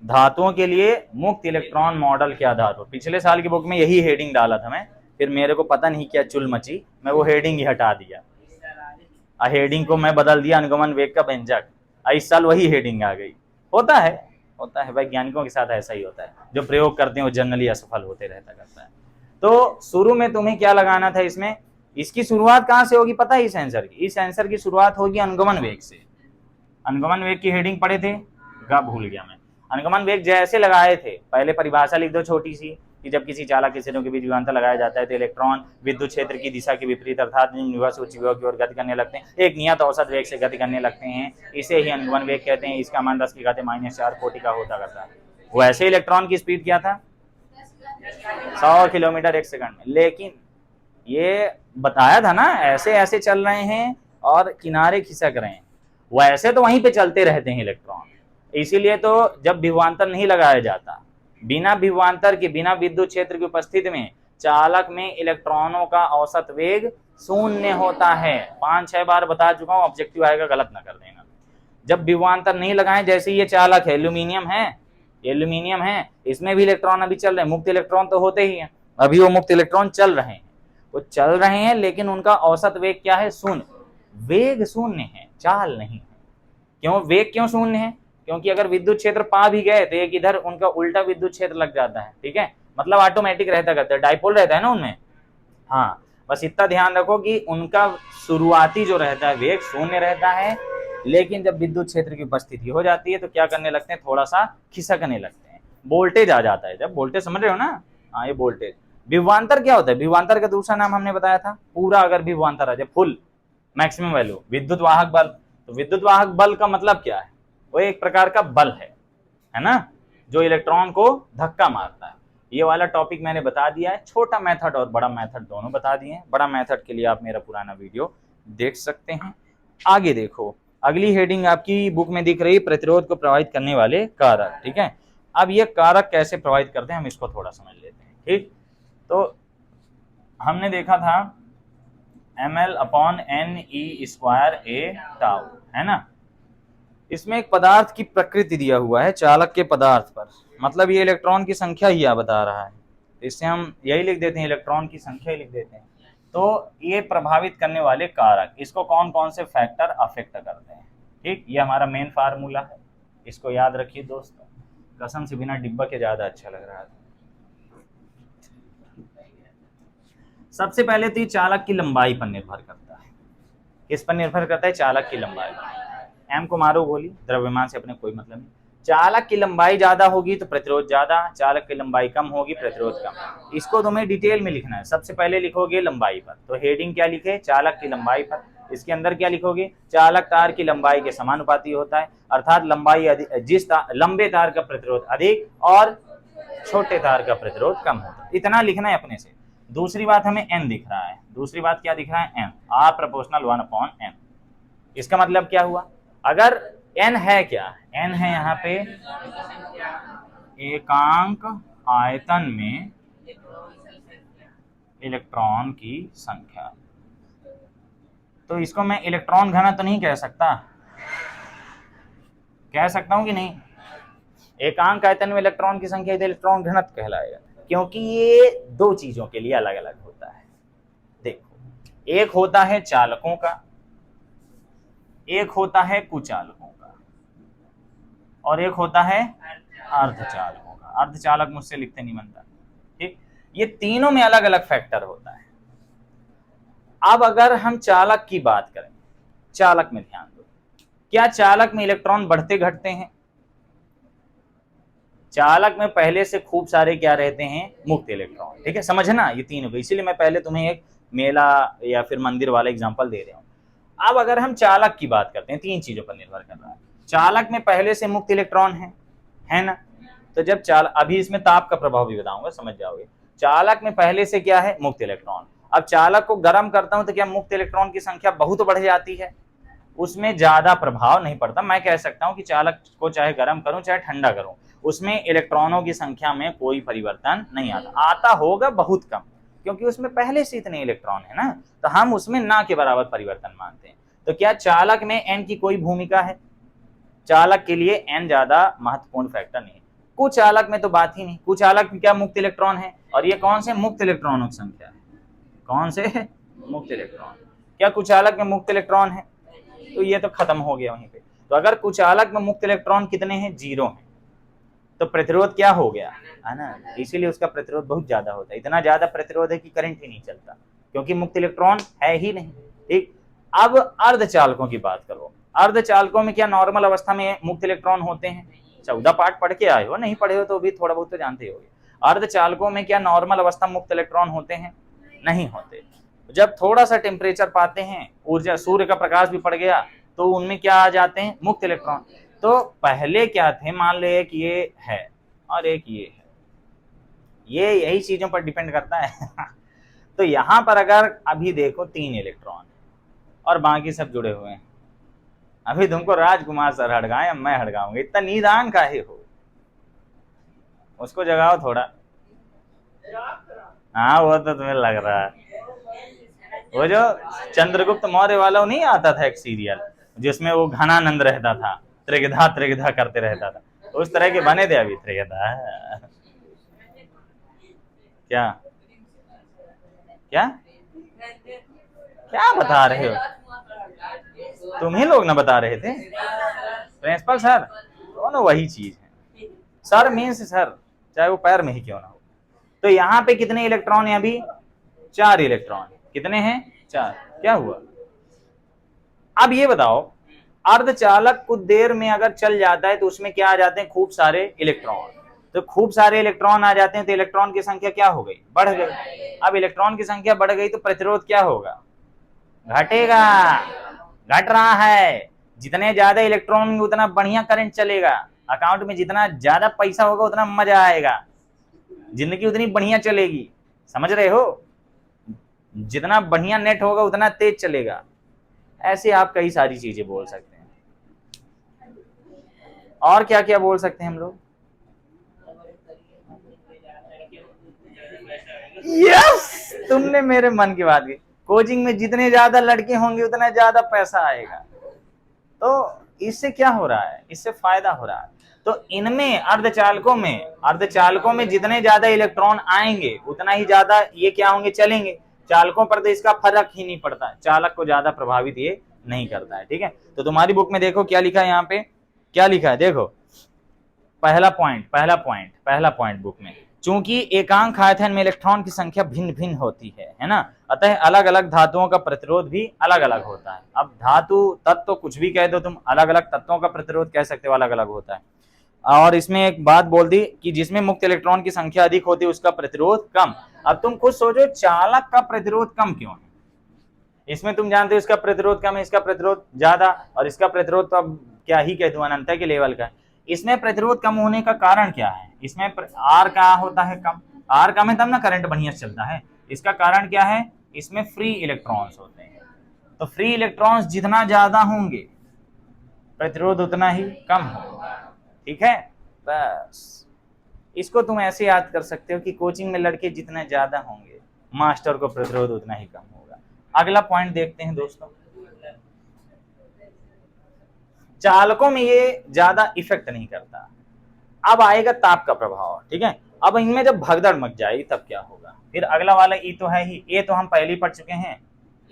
धातुओं के लिए मुक्त इलेक्ट्रॉन मॉडल के आधार पर। पिछले साल की बुक में यही हेडिंग डाला था मैं, फिर मेरे को पता नहीं क्या चुल मची, मैं वो हेडिंग ही हटा दिया, हेडिंग को मैं बदल दिया अनुगमन वेग का व्यंजक। इस साल वही हेडिंग आ गई। होता है वैज्ञानिकों के साथ ऐसा ही होता है, जो प्रयोग करते हैं वो जनरली असफल होते रहता करता है। तो शुरू में तुम्हें क्या लगाना था, इसमें इसकी शुरुआत कहाँ से होगी पता है, इस आंसर की। इस आंसर की शुरुआत होगी अनुगमन वेग से। अनुगमन वेग की हेडिंग पढ़े थे, भूल गया मैं। अनुगमन वेग जैसे लगाए थे, पहले परिभाषा लिख दो छोटी सी, कि जब किसी चालक किरणों के बीच विभवांतर लगाया जाता है तो इलेक्ट्रॉन विद्युत क्षेत्र की दिशा के विपरीत अर्थात निम्नवत उच्च विभव की ओर गति करने लगते हैं, एक नियत औसत वेग से गति करने लगते हैं। इसे ही अनुगमन वेग कहते हैं। इसका मान 10 की घात -4 कोटि का होता करता है। वैसे इलेक्ट्रॉन की स्पीड क्या था 100 किलोमीटर एक सेकंड में, लेकिन ये बताया था ना ऐसे ऐसे चल रहे हैं और किनारे खिसक रहे हैं, वैसे तो वहीं पे चलते रहते हैं इलेक्ट्रॉन। इसीलिए तो जब विभवांतर नहीं लगाया जाता, बिना विभवांतर के, बिना विद्युत क्षेत्र की उपस्थिति में चालक में इलेक्ट्रॉनों का औसत वेग शून्य होता है। 5-6 बार बता चुका हूं, ऑब्जेक्टिव आएगा गलत ना कर देना। जब विभवांतर नहीं लगाए, जैसे ये चालक है, एल्यूमिनियम है, एल्यूमिनियम है, इसमें भी इलेक्ट्रॉन अभी चल रहे हैं, मुक्त इलेक्ट्रॉन तो होते ही हैं, अभी वो मुक्त इलेक्ट्रॉन चल रहे हैं, वो चल रहे हैं, लेकिन उनका औसत वेग क्या है, शून्य। वेग शून्य है, चाल नहीं है। क्यों वेग क्यों शून्य है? क्योंकि अगर विद्युत क्षेत्र पा भी गए तो एक इधर उनका उल्टा विद्युत क्षेत्र लग जाता है, ठीक है, मतलब ऑटोमेटिक रहता करता है, डाइपोल रहता है ना उनमें। हाँ, बस इतना ध्यान रखो कि उनका शुरुआती जो रहता है वेग शून्य रहता है, लेकिन जब विद्युत क्षेत्र की उपस्थिति हो जाती है तो क्या करने लगते हैं, थोड़ा सा खिसकने लगते हैं, वोल्टेज आ जाता है। जब वोल्टेज समझ रहे हो ना, हाँ ये वोल्टेज। विभवांतर क्या होता है, विभवांतर का दूसरा नाम हमने बताया था, पूरा अगर विभवांतर आ जाए फुल मैक्सिमम वैल्यू, विद्युत वाहक बल। तो विद्युत वाहक बल का मतलब क्या है, वो एक प्रकार का बल है ना, जो इलेक्ट्रॉन को धक्का मारता है। ये वाला टॉपिक मैंने बता दिया है, छोटा मेथड और बड़ा मेथड दोनों बता दिए हैं। बड़ा मेथड के लिए आप मेरा पुराना वीडियो देख सकते हैं। आगे देखो, अगली हेडिंग आपकी बुक में दिख रही, प्रतिरोध को प्रभावित करने वाले कारक, ठीक है। अब ये कारक कैसे प्रभावित करते हैं हम इसको थोड़ा समझ लेते हैं, ठीक। तो हमने देखा था ml/ne²a τ, है ना। इसमें एक पदार्थ की प्रकृति दिया हुआ है चालक के पदार्थ पर, मतलब ये इलेक्ट्रॉन की संख्या ही बता रहा है, इससे हम यही लिख देते हैं, इलेक्ट्रॉन की संख्या ही लिख देते हैं। तो ये प्रभावित करने वाले कारक, इसको कौन कौन से फैक्टर अफेक्ट करते हैं, ठीक। ये हमारा मेन फार्मूला है, इसको याद रखिए दोस्तों। कसम से बिना डिब्बा के ज्यादा अच्छा लग रहा था। सबसे पहले तो ये चालक की लंबाई पर निर्भर करता है। किस पर निर्भर करता है, चालक की लंबाई पर। एम को मारो गोली, द्रव्यमान से अपने कोई मतलब नहीं। चालक की लंबाई ज्यादा होगी तो प्रतिरोध ज्यादा, चालक की लंबाई कम होगी प्रतिरोध कम। इसको तुम्हें डिटेल में लिखना है। सबसे पहले लिखोगे लंबाई पर, तो हेडिंग क्या लिखे, चालक की लंबाई पर। इसके अंदर क्या लिखोगे, चालक तार की लंबाई के समानुपाती होता है, अर्थात लंबाई लंबे तार का प्रतिरोध अधिक और छोटे तार का प्रतिरोध कम होता है। इतना लिखना है अपने से। दूसरी बात हमें n दिख रहा है, दूसरी बात क्या दिख रहा है, n, r प्रोपोर्शनल 1/n। इसका मतलब क्या हुआ, अगर n है क्या, n है यहाँ पे एकांक आयतन में इलेक्ट्रॉन की संख्या, तो इसको मैं इलेक्ट्रॉन घनत्व नहीं कह सकता, कह सकता हूं कि नहीं, एकांक आयतन में इलेक्ट्रॉन की संख्या इलेक्ट्रॉन घनत्व कहलाएगा, क्योंकि ये दो चीजों के लिए अलग अलग होता है। देखो, एक होता है चालकों का, एक होता है कुचालकों का, और एक होता है अर्धचालकों का। अर्धचालक मुझसे लिखते नहीं बनता, ठीक। ये तीनों में अलग अलग फैक्टर होता है। अब अगर हम चालक की बात करें, चालक में ध्यान दो, क्या चालक में इलेक्ट्रॉन बढ़ते घटते हैं? चालक में पहले से खूब सारे क्या रहते हैं, मुक्त इलेक्ट्रॉन, ठीक है, समझना ये तीनों। इसीलिए मैं पहले तुम्हें एक मेला या फिर मंदिर वाला एग्जांपल दे रहा हूं। अब अगर हम चालक की बात करते हैं, तीन चीजों पर निर्भर कर रहा है। चालक में पहले से मुक्त इलेक्ट्रॉन है ना, तो जब अभी इसमें ताप का प्रभाव भी बताऊंगा, समझ जाओगे। चालक में पहले से क्या है, मुक्त इलेक्ट्रॉन। अब चालक को गर्म करता हूं तो क्या मुक्त इलेक्ट्रॉन की संख्या बहुत बढ़ जाती है? उसमें ज्यादा प्रभाव नहीं पड़ता। मैं कह सकता हूं कि चालक को चाहे गर्म करूं चाहे ठंडा करूं, उसमें इलेक्ट्रॉनों की संख्या में कोई परिवर्तन नहीं आता होगा बहुत कम, क्योंकि उसमें पहले से इतने इलेक्ट्रॉन है ना, तो हम उसमें ना के बराबर परिवर्तन मानते हैं। तो क्या चालक में n की कोई भूमिका है? चालक के लिए n ज्यादा महत्वपूर्ण फैक्टर नहीं है। कुचालक में तो बात ही नहीं। कुचालक में क्या मुक्त इलेक्ट्रॉन है, और ये कौन से मुक्त इलेक्ट्रॉनों की संख्या है, कौन से मुक्त इलेक्ट्रॉन। क्या कुचालक में मुक्त इलेक्ट्रॉन है? तो ये तो खत्म हो गया वहीं पे। तो अगर कुचालक में मुक्त इलेक्ट्रॉन कितने हैं, 0 हैं, तो प्रतिरोध क्या हो गया, है ना, इसीलिए उसका प्रतिरोध बहुत ज्यादा होता है। इतना ज्यादा प्रतिरोध है कि करंट ही नहीं चलता, क्योंकि मुक्त इलेक्ट्रॉन है ही नहीं, ठीक। अब अर्धचालकों की बात करो। अर्धचालकों में क्या नॉर्मल अवस्था में मुक्त इलेक्ट्रॉन होते हैं? 14 पाठ पढ़ के आए हो, नहीं पढ़े हो तो भी थोड़ा बहुत तो जानते ही होगे। अर्धचालकों में क्या नॉर्मल अवस्था मुक्त इलेक्ट्रॉन होते हैं? नहीं होते। जब थोड़ा सा टेम्परेचर पाते हैं, ऊर्जा, सूर्य का प्रकाश भी पड़ गया, तो उनमें क्या आ जाते हैं, मुक्त इलेक्ट्रॉन। तो पहले क्या थे, मान ले कि ये है, और एक ये है। ये यही चीजों पर डिपेंड करता है। तो यहां पर अगर अभी देखो 3 इलेक्ट्रॉन और बाकी सब जुड़े हुए हैं, अभी तुमको राजकुमार सर हड़काएं, मैं हड़काऊंगा, इतना नीदान काहे हो, उसको जगाओ थोड़ा। हाँ वो तो तुम्हें लग रहा है, वो जो चंद्रगुप्त मौर्य वाला नहीं आता था एक सीरियल जिसमें वो घनानंद रहता था, त्रिगधा त्रिगधा करते रहता था, उस तरह के बने थे अभी त्रिगधा। क्या क्या क्या बता रहे हो, तुम ही लोग ना बता रहे थे, प्रिंसिपल सर, दोनों वही चीज है। सर मीन्स सर, चाहे वो पैर में ही क्यों ना हो। तो यहाँ पे कितने इलेक्ट्रॉन है अभी, 4 इलेक्ट्रॉन। कितने हैं, 4। क्या हुआ, अब ये बताओ, अर्धचालक कुछ देर में अगर चल जाता है तो उसमें क्या आ जाते हैं, खूब सारे इलेक्ट्रॉन। तो खूब सारे इलेक्ट्रॉन आ जाते हैं तो इलेक्ट्रॉन की संख्या क्या हो गई, बढ़ गई। अब इलेक्ट्रॉन की संख्या बढ़ गई तो प्रतिरोध क्या होगा, घटेगा, घट रहा है। जितने ज्यादा इलेक्ट्रॉन होंगे उतना बढ़िया करंट चलेगा, अकाउंट में जितना ज्यादा पैसा होगा उतना मजा आएगा, जिंदगी उतनी बढ़िया चलेगी, समझ रहे हो। जितना बढ़िया नेट होगा उतना तेज चलेगा। ऐसे आप कई सारी चीजें बोल सकते हैं। और क्या क्या बोल सकते हैं हम लोग, यस, तुमने मेरे मन की बात की। कोचिंग में जितने ज्यादा लड़के होंगे उतना ज्यादा पैसा आएगा। तो इससे क्या हो रहा है, इससे फायदा हो रहा है। तो इनमें अर्धचालकों में जितने ज्यादा इलेक्ट्रॉन आएंगे उतना ही ज्यादा ये क्या होंगे, चलेंगे। चालकों पर तो इसका फर्क ही नहीं पड़ता, चालक को ज्यादा प्रभावित ये नहीं करता है, ठीक है। तो तुम्हारी बुक में देखो क्या लिखा है, यहाँ पे क्या लिखा है, देखो पहला पॉइंट बुक में, चूंकि एकांक आयतन में इलेक्ट्रॉन की संख्या भिन्न भिन्न होती है ना, अतः अलग अलग धातुओं का प्रतिरोध भी अलग अलग होता है। अब धातु तत्व कुछ भी कह दो तुम, अलग अलग तत्वों का प्रतिरोध कह सकते हो अलग अलग होता है। और इसमें एक बात बोल दी कि जिसमें मुक्त इलेक्ट्रॉन की संख्या अधिक होती है उसका प्रतिरोध कम। अब तुम खुद सोचो, चालक का प्रतिरोध कम क्यों है, इसमें तुम जानते हो इसका प्रतिरोध कम है, इसका प्रतिरोध ज्यादा, और इसका प्रतिरोध तो अब क्या ही कह दूं, अनंत के लेवल का। इसमें प्रतिरोध कम होने का कारण क्या है, इसमें आर का होता है कम, आर कम है तब ना करंट बढ़िया चलता है। इसका कारण क्या है, इसमें फ्री इलेक्ट्रॉन्स होते हैं, तो फ्री इलेक्ट्रॉन्स जितना ज्यादा होंगे प्रतिरोध उतना ही कम होगा, ठीक है। बस इसको तुम ऐसे याद कर सकते हो कि कोचिंग में लड़के जितने ज्यादा होंगे मास्टर को प्रतिरोध उतना ही कम होगा। अगला पॉइंट देखते हैं दोस्तों, चालकों में ये ज्यादा इफेक्ट नहीं करता। अब आएगा ताप का प्रभाव, ठीक है। अब इनमें जब भगदड़ मच जाएगी तब क्या होगा, फिर अगला वाला ई तो है ही, ए तो हम पहले ही पढ़ चुके हैं।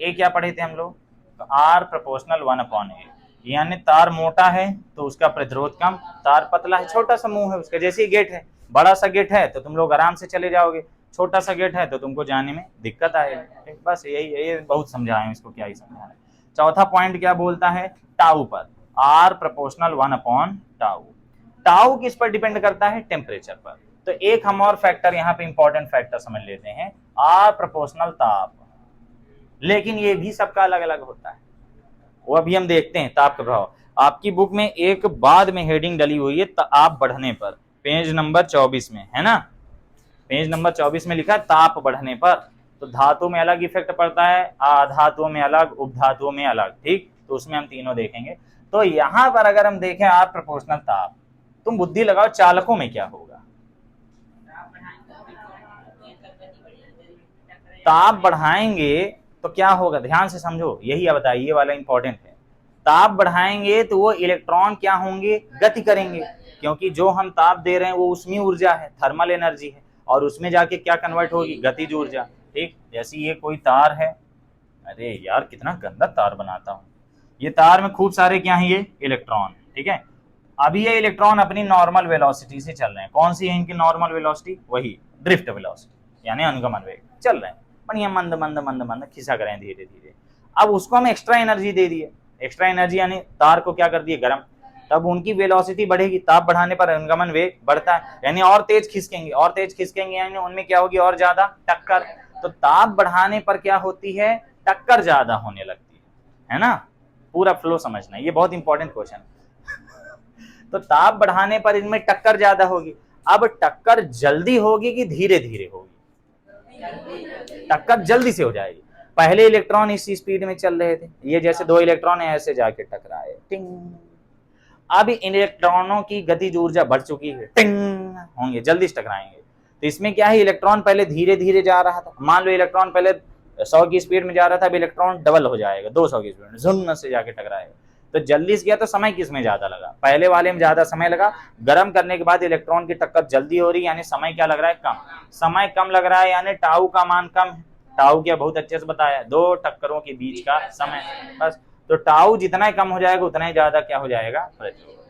ए क्या पढ़े थे हम लोग, तो आर प्रोपोर्शनल 1/A, यानी तार मोटा है तो उसका प्रतिरोध कम, तार पतला है, छोटा सा मुंह है उसका, जैसे ही गेट है, बड़ा सा गेट है तो तुम लोग आराम से चले जाओगे, छोटा सा गेट है तो तुमको जाने में दिक्कत आएगी। बस यही बहुत समझाए, इसको क्या ही समझाना है। चौथा पॉइंट क्या बोलता है, टाउ पर, आर प्रोपोर्शनल 1/टाउ। टाउ किस पर डिपेंड करता है, टेम्परेचर पर। तो एक हम और फैक्टर यहाँ पे इंपॉर्टेंट फैक्टर समझ लेते हैं, आर प्रोपोर्शनल ताप, लेकिन ये भी सबका अलग अलग होता है, वो अभी हम देखते हैं। ताप का प्रभाव आपकी बुक में एक बाद में हेडिंग डली हुई है, ताप बढ़ने पर, पेज नंबर 24 में है ना, पेज नंबर 24 में लिखा है ताप बढ़ने पर। तो धातु में अलग इफेक्ट पड़ता है, अधातुओं में अलग, उपधातुओं में अलग, ठीक। तो उसमें हम तीनों देखेंगे। तो यहां पर अगर हम देखें आर प्रोपोर्शनल ताप, तुम बुद्धि लगाओ चालकों में क्या होगा, ताप बढ़ाएंगे तो क्या होगा, ध्यान से समझो, यही बताइए, ये वाला इंपॉर्टेंट है। ताप बढ़ाएंगे तो वो इलेक्ट्रॉन क्या होंगे, गति करेंगे, क्योंकि जो हम ताप दे रहे हैं वो उसमें ऊर्जा है, थर्मल एनर्जी है, और उसमें जाके क्या कन्वर्ट होगी, गतिज ऊर्जा, ठीक। जैसे ये कोई तार है, अरे यार कितना गंदा तार बनाता हूं, ये तार में खूब सारे क्या है, ये इलेक्ट्रॉन, ठीक है। अभी ये इलेक्ट्रॉन अपनी नॉर्मल वेलोसिटी से चल रहे हैं, कौन सी है इनकी नॉर्मल वेलोसिटी, वही ड्रिफ्ट वेलोसिटी, यानी अनुगमन वेग चल रहे हैं, बढ़िया मंद मंद मंद मंद खिसा करें धीरे धीरे। अब उसको हम एक्स्ट्रा एनर्जी दे दिए, एक्स्ट्रा एनर्जी यानी तार को क्या कर दिए, गर्म, तब उनकी वेलोसिटी बढ़ेगी, ताप बढ़ाने पर अनुगमन वेग बढ़ता है, यानी और तेज खिसकेंगे यानी उनमें क्या होगी, और ज्यादा टक्कर। तो ताप बढ़ाने पर क्या होती है, टक्कर ज्यादा होने लगती है ना। पूरा फ्लो समझना, ये बहुत इंपॉर्टेंट क्वेश्चन। तो ताप बढ़ाने पर इनमें टक्कर ज्यादा होगी। अब टक्कर जल्दी होगी कि धीरे धीरे होगी? टक्कर जल्दी से हो जाएगी। पहले इलेक्ट्रॉन इस स्पीड में चल रहे थे, ये जैसे दो इलेक्ट्रॉन ऐसे जाके टकराए, टिंग। अब इन इलेक्ट्रॉनों की गतिज ऊर्जा बढ़ चुकी है, टिंग होंगे, जल्दी से टकराएंगे। तो इसमें क्या है, इलेक्ट्रॉन पहले धीरे धीरे जा रहा था, मान लो इलेक्ट्रॉन पहले 100 की स्पीड में जा रहा था, अब इलेक्ट्रॉन डबल हो जाएगा, 200 की स्पीड में झुन्न से जाके टकराएगा। तो जल्दी से गया तो समय किसमें ज्यादा लगा? पहले वाले में ज्यादा समय लगा। गर्म करने के बाद इलेक्ट्रॉन की टक्कर जल्दी हो रही है, यानी समय क्या लग रहा है? कम। समय कम लग रहा है यानी टाउ का मान कम है। टाउ क्या बहुत अच्छे से बताया, दो टक्करों के बीच का समय, बस। तो टाउ जितना कम हो जाएगा उतना ही ज्यादा क्या हो जाएगा? प्रतिरोध।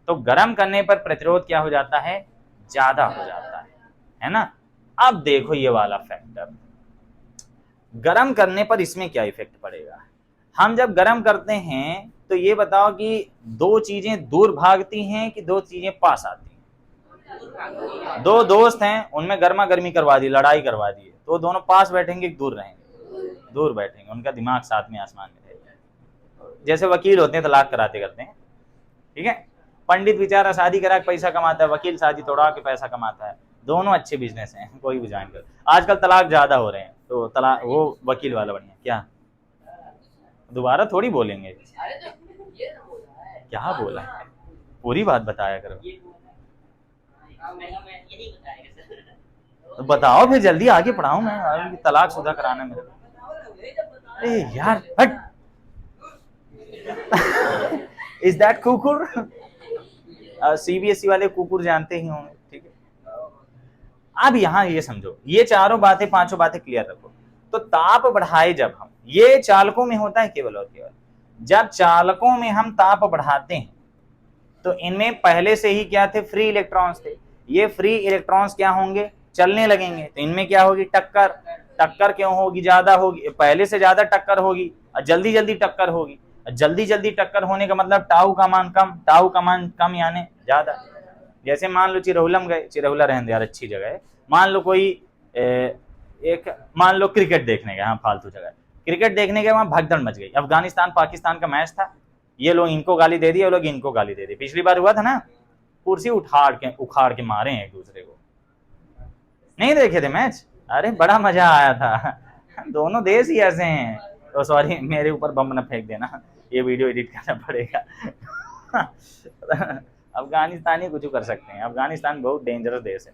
तो गर्म करने पर प्रतिरोध क्या हो जाता है? ज्यादा हो जाता है ना। अब देखो ये वाला फैक्टर, गर्म करने पर इसमें क्या इफेक्ट पड़ेगा? हम जब गर्म करते हैं तो ये बताओ कि दो चीजें दूर भागती हैं कि दो चीजें पास आती हैं? दो दोस्त हैं, उनमें गर्मा गर्मी करवा दी, लड़ाई करवा दी, तो दोनों पास बैठेंगे कि दूर रहेंगे? दूर बैठेंगे, उनका दिमाग साथ में आसमान में रहेगा। जैसे वकील होते हैं तलाक कराते करते हैं, ठीक है। पंडित बेचारा शादी करा के पैसा कमाता है, वकील शादी तोड़ा के पैसा कमाता है, दोनों अच्छे बिजनेस हैं, कोई भी ज्वाइन कर। आजकल तलाक ज्यादा हो रहे हैं, तो तलाक वो वकील वाला बढ़िया। क्या दोबारा थोड़ी बोलेंगे? क्या बोला? पूरी बात बताया करो। तो बताओ फिर, जल्दी आगे पढ़ाऊं मैं, तलाक शुदा कराना मेरे। ए यार हट। इज दैट कुकुर? सीबीएसई वाले कुकुर जानते ही होंगे, ठीक है। अब यहाँ ये समझो, ये चारों बातें, पांचों बातें क्लियर रखो। तो ताप बढ़ाए जब हम, ये चालकों में होता है केवल और केवल। जब चालकों में हम ताप बढ़ाते हैं तो इनमें पहले से ही क्या थे? फ्री इलेक्ट्रॉन्स थे। ये फ्री इलेक्ट्रॉन्स क्या होंगे? चलने लगेंगे, तो इनमें क्या होगी? टक्कर। टक्कर क्यों होगी? ज्यादा होगी, पहले से ज्यादा टक्कर होगी, और जल्दी जल्दी टक्कर होगी। जल्दी जल्दी टक्कर होने का मतलब टाउ का मान कम, टाउ का मान कम यानी ज्यादा। जैसे मान लो चिरहुलम गए, चिरहुला रहने दे यार, अच्छी जगह है। मान लो कोई मान लो क्रिकेट देखने गए, हाँ फालतू जगह, क्रिकेट देखने गए, वहां भगदड़ मच गई। अफगानिस्तान पाकिस्तान का मैच था, ये लोग इनको गाली दे दी, ये लोग इनको गाली दे दी। पिछली बार हुआ था ना, कुर्सी उखाड़ के मारे हैं एक दूसरे को। नहीं देखे थे मैच? अरे बड़ा मजा आया था। दोनों देश ही ऐसे हैं। तो सॉरी, मेरे ऊपर बम न फेंक देना, ये वीडियो एडिट करना पड़ेगा। अफगानिस्तानी कुछ कर सकते हैं, अफगानिस्तान बहुत डेंजरस देश है।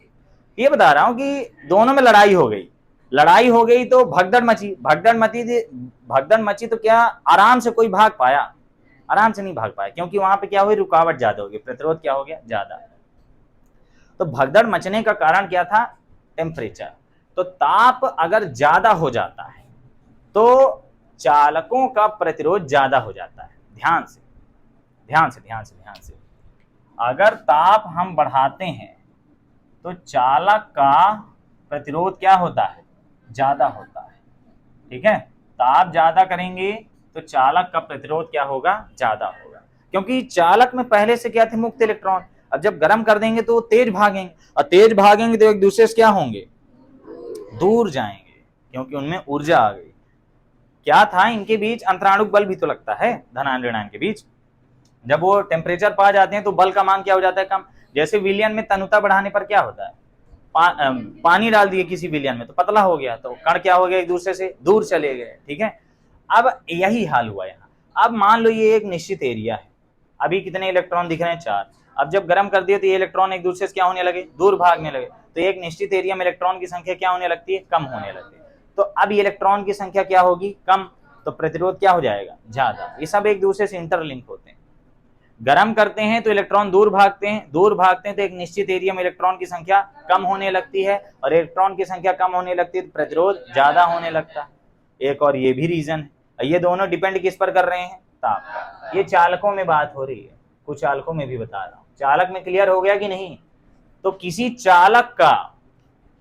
ये बता रहा हूं कि दोनों में लड़ाई हो गई, लड़ाई हो गई तो भगदड़ मची, भगदड़ मची तो क्या आराम से कोई भाग पाया? आराम से नहीं भाग पाया, क्योंकि वहां पे क्या हुई? रुकावट ज्यादा हो गई, प्रतिरोध क्या हो गया? ज्यादा। तो भगदड़ मचने का कारण क्या था? टेम्परेचर। तो ताप अगर ज्यादा हो जाता है तो चालकों का प्रतिरोध ज्यादा हो जाता है। ध्यान से ध्यान से ध्यान से ध्यान से, अगर ताप हम बढ़ाते हैं तो चालक का प्रतिरोध क्या होता है? ज्यादा होता है, ठीक है। ताप ज्यादा करेंगे तो चालक का प्रतिरोध क्या होगा? ज्यादा होगा, क्योंकि चालक में पहले से क्या थे? मुक्त इलेक्ट्रॉन। अब जब गर्म कर देंगे तो वो तेज भागेंगे, और तेज भागेंगे तो एक दूसरे से क्या होंगे? दूर जाएंगे, क्योंकि उनमें ऊर्जा आ गई। क्या था इनके बीच? अंतराणुक बल भी तो लगता है धनायन ऋणायन के बीच। जब वो टेम्परेचर पा जाते हैं तो बल का मान क्या हो जाता है? कम। जैसे विलयन में तनुता बढ़ाने पर क्या होता है? पानी डाल दिए किसी विलयन में तो पतला हो गया, तो कण क्या हो गया? एक दूसरे से दूर चले गए, ठीक है। अब यही हाल हुआ यहाँ। अब मान लो ये एक निश्चित एरिया है, अभी कितने इलेक्ट्रॉन दिख रहे हैं? 4। अब जब गर्म कर दिए तो ये इलेक्ट्रॉन एक दूसरे से क्या होने लगे? दूर भागने लगे। तो एक निश्चित एरिया में इलेक्ट्रॉन की संख्या क्या होने लगती है? कम होने लगती है। तो अब इलेक्ट्रॉन की संख्या क्या होगी? कम। तो प्रतिरोध क्या हो जाएगा? ज्यादा। ये सब एक दूसरे से इंटरलिंक होते हैं। गर्म करते हैं तो इलेक्ट्रॉन दूर भागते हैं, दूर भागते हैं तो एक निश्चित एरिया में इलेक्ट्रॉन की संख्या कम होने लगती है, और इलेक्ट्रॉन की संख्या कम होने लगती है तो प्रतिरोध ज्यादा होने लगता है। एक और ये भी रीजन है। ये दोनों डिपेंड किस पर कर रहे हैं? ताप पर। ये चालकों में बात हो रही है, कुछ चालकों में भी बता रहा हूं। चालक में क्लियर हो गया कि नहीं? तो किसी चालक का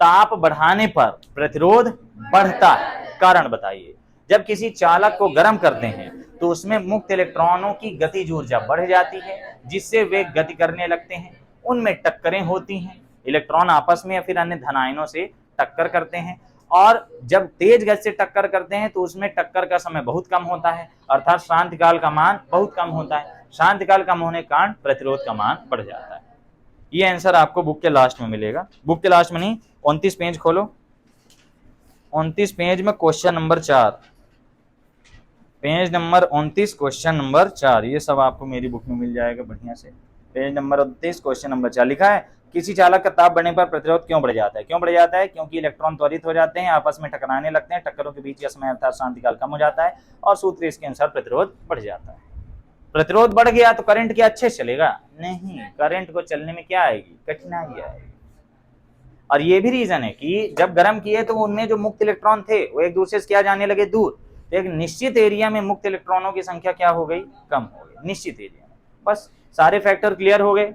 ताप बढ़ाने पर प्रतिरोध बढ़ता है, कारण बताइए। जब किसी चालक को गर्म करते हैं तो उसमें मुक्त इलेक्ट्रॉनों की गतिज ऊर्जा बढ़ जाती है, जिससे वे गति करने लगते हैं। उनमें टक्करें होती हैं, इलेक्ट्रॉन आपस में या फिर अन्य धनायनों से टक्कर करते हैं, और जब तेज गति से टक्कर करते हैं तो उसमें टक्कर का समय बहुत कम होता है, अर्थात शांतिकाल का मान बहुत कम होता है। शांतिकाल कम होने के कारण प्रतिरोध का मान बढ़ जाता है। ये आंसर आपको बुक के लास्ट में मिलेगा, बुक के लास्ट में नहीं, 29 पेज खोलो, 29 पेज में question number 4, page number 29 question number 4, ये सब आपको मेरी बुक में मिल जाएगा बढ़िया से। पेज नंबर 29 क्वेश्चन नंबर 4 लिखा है, किसी चालक का ताप बढ़ने पर प्रतिरोध क्यों बढ़ जाता है? क्यों बढ़ जाता है? क्योंकि इलेक्ट्रॉन त्वरित हो जाते हैं, आपस में टकराने लगते हैं, टक्करों के बीच का समय अर्थात शांतिकाल कम हो जाता है और सूत्र इसके अनुसार प्रतिरोध बढ़ जाता है। प्रतिरोध बढ़ गया तो करंट क्या अच्छे से चलेगा? नहीं, करंट को चलने में क्या आएगी? कठिनाई आएगी। और ये भी रीजन है कि जब गर्म किए तो उनमें जो मुक्त इलेक्ट्रॉन थे वो एक दूसरे से क्या जाने लगे? दूर। तो एक निश्चित एरिया में मुक्त इलेक्ट्रॉनों की संख्या क्या हो गई? कम हो गई निश्चित एरिया में। बस सारे फैक्टर क्लियर हो गए।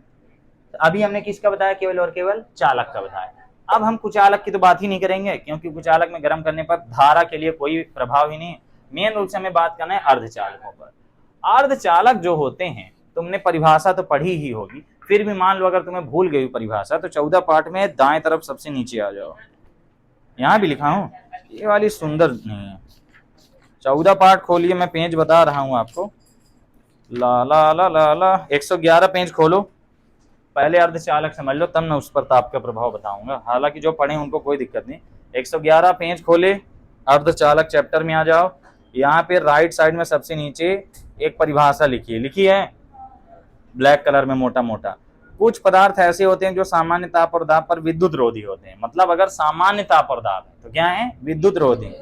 अभी हमने किसका बताया? केवल और केवल चालक का बताया। अब हम कुचालक की तो बात ही नहीं करेंगे, क्योंकि कुचालक में गर्म करने पर धारा के लिए कोई प्रभाव ही नहीं। मेन रूप से हमें बात करना है अर्धचालकों पर। अर्धचालक जो होते हैं, तुमने परिभाषा तो पढ़ी ही होगी, फिर भी मान लो अगर तुम्हें भूल गई परिभाषा तो 14 पार्ट में दाएं तरफ सबसे नीचे आ जाओ, यहां भी लिखा हूं, ये वाली सुंदर नहीं है। 14 पार्ट खोलिए, मैं पेज बता रहा हूं आपको। ला ला ला ला ला 111 पेज खोलो, पहले अर्धचालक समझ लो, तब मैं उस पर ताप का प्रभाव बताऊंगा। हालांकि जो पढ़े उनको कोई दिक्कत नहीं। 111 पेज खोले, अर्धचालक चैप्टर में आ जाओ। यहाँ पे राइट साइड में सबसे नीचे एक परिभाषा लिखी है ब्लैक कलर में मोटा मोटा। कुछ पदार्थ ऐसे होते हैं जो सामान्य ताप और दाब पर विद्युत रोधी होते हैं। मतलब अगर सामान्य ताप और दाब है तो क्या है? विद्युत रोधी।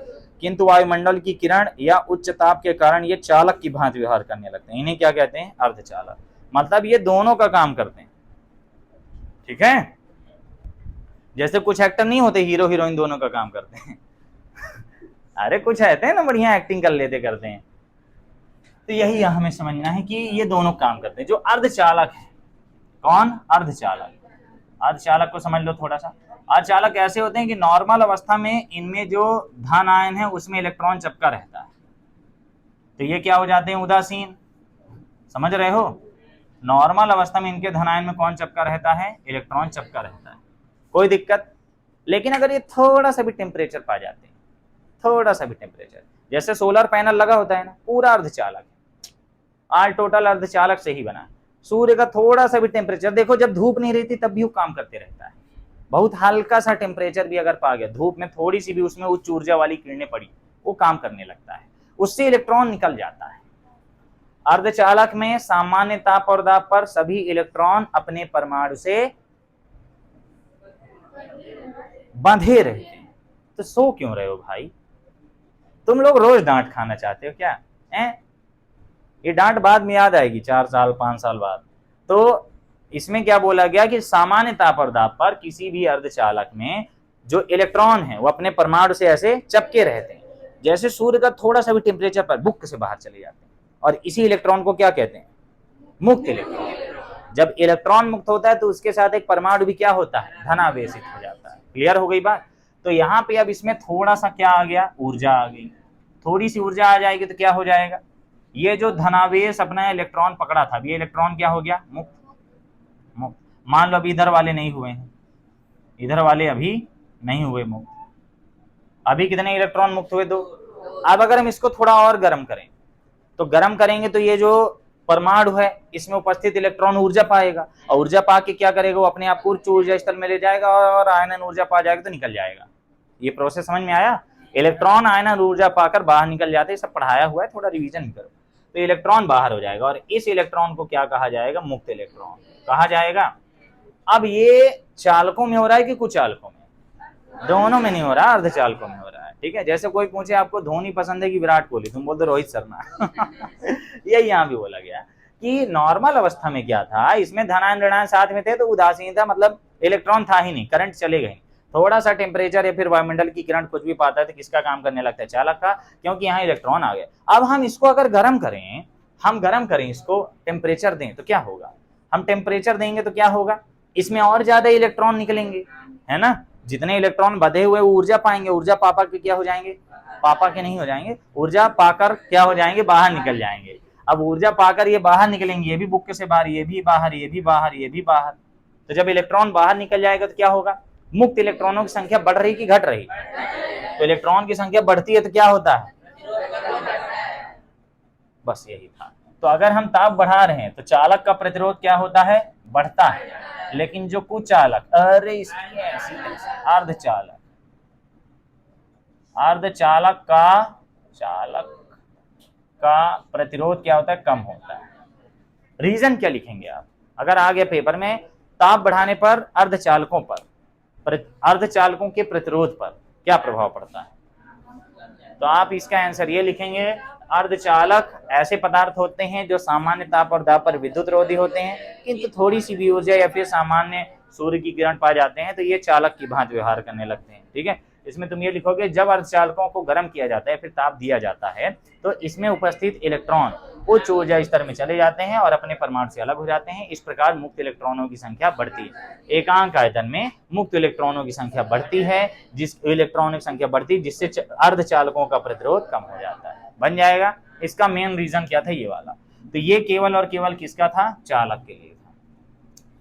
किंतु वायुमंडल की किरण या उच्च ताप के कारण ये चालक की भांति व्यवहार करने लगते हैं। इन्हें क्या कहते हैं? अर्धचालक। मतलब ये दोनों का काम करते हैं। ठीक है, जैसे कुछ एक्टर नहीं होते, हीरो हीरोइन दोनों का काम करते हैं। अरे कुछ रहते हैं ना बढ़िया एक्टिंग कर लेते करते हैं। तो यही हमें समझना है कि ये दोनों काम करते हैं। जो अर्धचालक है, कौन? अर्धचालक। अर्धचालक को समझ लो थोड़ा सा। अर्धचालक ऐसे होते हैं कि नॉर्मल अवस्था में इनमें जो धन आयन है उसमें इलेक्ट्रॉन चपका रहता है, तो ये क्या हो जाते हैं? उदासीन। समझ रहे हो? नॉर्मल अवस्था में इनके धन आयन में कौन चपका रहता है? इलेक्ट्रॉन चपका रहता है, कोई दिक्कत। लेकिन अगर ये थोड़ा सा भी टेम्परेचर पा जाते हैं, थोड़ा सा भी टेम्परेचर, जैसे सोलर पैनल लगा होता है ना, पूरा अर्धचालक है, ऑल टोटल अर्धचालक से ही बना है। सूर्य का थोड़ा सा भी टेम्परेचर देखो, जब धूप नहीं रहती तब भी वो काम करते रहता है। बहुत हल्का सा टेम्परेचर भी अगर पा गया, धूप में थोड़ी सी भी उसमें उच्च ऊर्जा वाली किरणें पड़ी, वो काम करने लगता है, उससे इलेक्ट्रॉन निकल जाता है। अर्धचालक में सामान्य ताप और दाब पर सभी इलेक्ट्रॉन अपने परमाणु से बंधे रहते हैं। तो सो क्यों रहे हो भाई? तुम लोग रोज डांट खाना चाहते हो क्या? ये डांट बाद में याद आएगी 4 साल 5 साल बाद। तो इसमें क्या बोला गया कि सामान्य ताप और दाब पर किसी भी अर्धचालक में जो इलेक्ट्रॉन है वो अपने परमाणु से ऐसे चपके रहते हैं। जैसे सूर्य का थोड़ा सा भी टेम्परेचर पर बुक से बाहर चले जाते हैं, और इसी इलेक्ट्रॉन को क्या कहते हैं? मुक्त इलेक्ट्रॉन। जब इलेक्ट्रॉन मुक्त होता है तो उसके साथ एक परमाणु भी क्या होता है? धनावेशित हो जाता है। क्लियर हो गई बात? तो यहाँ पे अब इसमें थोड़ा सा क्या आ गया? ऊर्जा आ गई। थोड़ी सी ऊर्जा आ जाएगी तो क्या हो जाएगा? ये जो धनावेश अपना इलेक्ट्रॉन पकड़ा था, ये इलेक्ट्रॉन क्या हो गया? मुक्त। मुक्त। मान लो अभी इधर वाले नहीं हुए हैं, इधर वाले अभी नहीं हुए मुक्त। अभी कितने इलेक्ट्रॉन मुक्त हुए? 2। अब अगर हम इसको थोड़ा और गर्म करें तो गर्म करेंगे तो ये जो परमाणु है इसमें उपस्थित इलेक्ट्रॉन ऊर्जा पाएगा, और ऊर्जा पा के क्या करेगा? वो अपने आप को उच्च ऊर्जा स्तर में ले जाएगा और आयनन ऊर्जा पा जाएगा तो निकल जाएगा। ये प्रोसेस समझ में आया? इलेक्ट्रॉन आयनन ऊर्जा पाकर बाहर निकल जाते हैं। सब पढ़ाया हुआ है, थोड़ा रिवीजन करो। तो इलेक्ट्रॉन बाहर हो जाएगा, और इस इलेक्ट्रॉन को क्या कहा जाएगा? मुक्त इलेक्ट्रॉन कहा जाएगा। अब ये चालकों में हो रहा है कि कुचालकों में? दोनों में नहीं हो रहा, अर्धचालकों में हो रहा है। ठीक है, जैसे कोई पूछे आपको धोनी पसंद है कि विराट कोहली, तुम बोलते रोहित शर्मा। यही यहाँ भी बोला गया कि नॉर्मल अवस्था में क्या था, इसमें धनायन ऋणायन साथ में थे तो उदासीन था, मतलब इलेक्ट्रॉन था ही नहीं, करंट चले गए। थोड़ा सा टेम्परेचर या फिर वायुमंडल की किरण कुछ भी पाता है तो किसका काम करने लगता है? चालक का, क्योंकि यहाँ इलेक्ट्रॉन आ गए। अब हम इसको अगर गर्म करें, हम गर्म करें इसको, टेम्परेचर दें तो क्या होगा? हम टेम्परेचर देंगे तो क्या होगा? इसमें और ज्यादा इलेक्ट्रॉन निकलेंगे, है ना? जितने इलेक्ट्रॉन बधे हुए ऊर्जा पाएंगे, ऊर्जा पापा के क्या हो जाएंगे? पापा के नहीं हो जाएंगे, ऊर्जा पाकर क्या हो जाएंगे? बाहर निकल जाएंगे। अब ऊर्जा पाकर ये बाहर निकलेंगे, ये भी बुक्के से बाहर, ये भी बाहर, ये भी बाहर, ये भी बाहर। तो जब इलेक्ट्रॉन बाहर निकल जाएगा तो क्या होगा? मुक्त इलेक्ट्रॉनों की संख्या बढ़ रही कि घट रही? तो इलेक्ट्रॉन की संख्या बढ़ती है तो क्या होता है? बस यही था। तो अगर हम ताप बढ़ा रहे हैं तो चालक का प्रतिरोध क्या होता है? बढ़ता है। लेकिन जो कुचालक, अरे इसकी ऐसी तैसी, अर्धचालक, अर्धचालक चालक का प्रतिरोध क्या होता है, कम होता है। रीजन क्या लिखेंगे आप, अगर आ गया पेपर में ताप बढ़ाने पर अर्धचालकों पर, अर्धचालकों के प्रतिरोध पर क्या प्रभाव पड़ता है, तो आप इसका आंसर ये लिखेंगे, अर्धचालक ऐसे पदार्थ होते हैं जो सामान्य ताप और दाब पर विद्युत रोधी होते हैं, किंतु थोड़ी सी भी ऊर्जा या फिर सामान्य सूर्य की किरण पा जाते हैं तो ये चालक की भांति व्यवहार करने लगते हैं। ठीक है, इसमें तुम ये लिखोगे, जब अर्धचालकों को गर्म किया जाता है फिर ताप दिया जाता है तो इसमें उपस्थित इलेक्ट्रॉन उच्च ऊर्जा स्तर में चले जाते हैं और अपने परमाणु से अलग हो जाते हैं। इस प्रकार मुक्त इलेक्ट्रॉनों की संख्या बढ़ती है। एकांक आयतन में मुक्त इलेक्ट्रॉनों की संख्या बढ़ती है, जिस इलेक्ट्रॉनिक संख्या बढ़ती है जिससे अर्धचालकों का प्रतिरोध कम हो जाता है। बन जाएगा। इसका मेन रीजन क्या था, ये वाला। तो ये केवल और केवल किसका था, चालक के लिए था।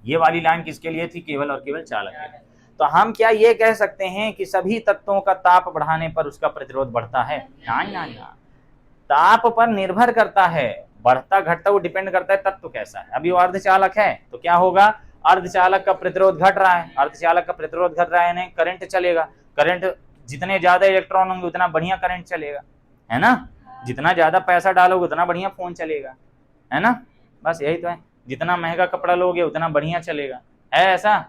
ये वाली लाइन किसके लिए थी, केवल और केवल चालक के लिए। तो हम क्या ये कह सकते हैं कि सभी तत्वों का ताप बढ़ाने पर उसका प्रतिरोध बढ़ता है? ना, ताप पर निर्भर करता है, बढ़ता घटता वो डिपेंड करता है तत्व कैसा है। अभी वो अर्धचालक है तो क्या होगा, अर्धचालक का प्रतिरोध घट रहा है, अर्धचालक का प्रतिरोध घट रहा है यानी करंट चलेगा। करंट जितने ज्यादा इलेक्ट्रॉन होंगे उतना बढ़िया करंट चलेगा, है ना। जितना ज्यादा पैसा डालोगे उतना बढ़िया फोन चलेगा, है ना। बस यही तो है, जितना महंगा कपड़ा लोगे उतना बढ़िया चलेगा, है ऐसा।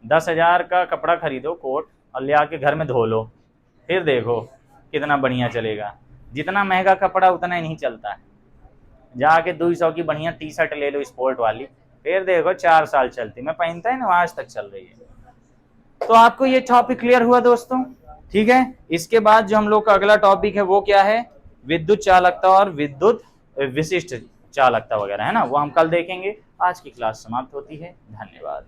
10,000 का कपड़ा खरीदो, कोट, और ले आके घर में धो लो, फिर देखो कितना बढ़िया चलेगा। जितना महंगा कपड़ा उतना ही नहीं चलता है। जाके 200 की बढ़िया टी शर्ट ले लो स्पोर्ट वाली, फिर देखो 4 साल चलती। मैं पहनता है ना, आज तक चल रही है। तो आपको ये टॉपिक क्लियर हुआ दोस्तों, ठीक है। इसके बाद जो हम लोग का अगला टॉपिक है वो क्या है, विद्युत चालकता और विद्युत विशिष्ट चालकता वगैरह, है ना, वो हम कल देखेंगे। आज की क्लास समाप्त होती है। धन्यवाद।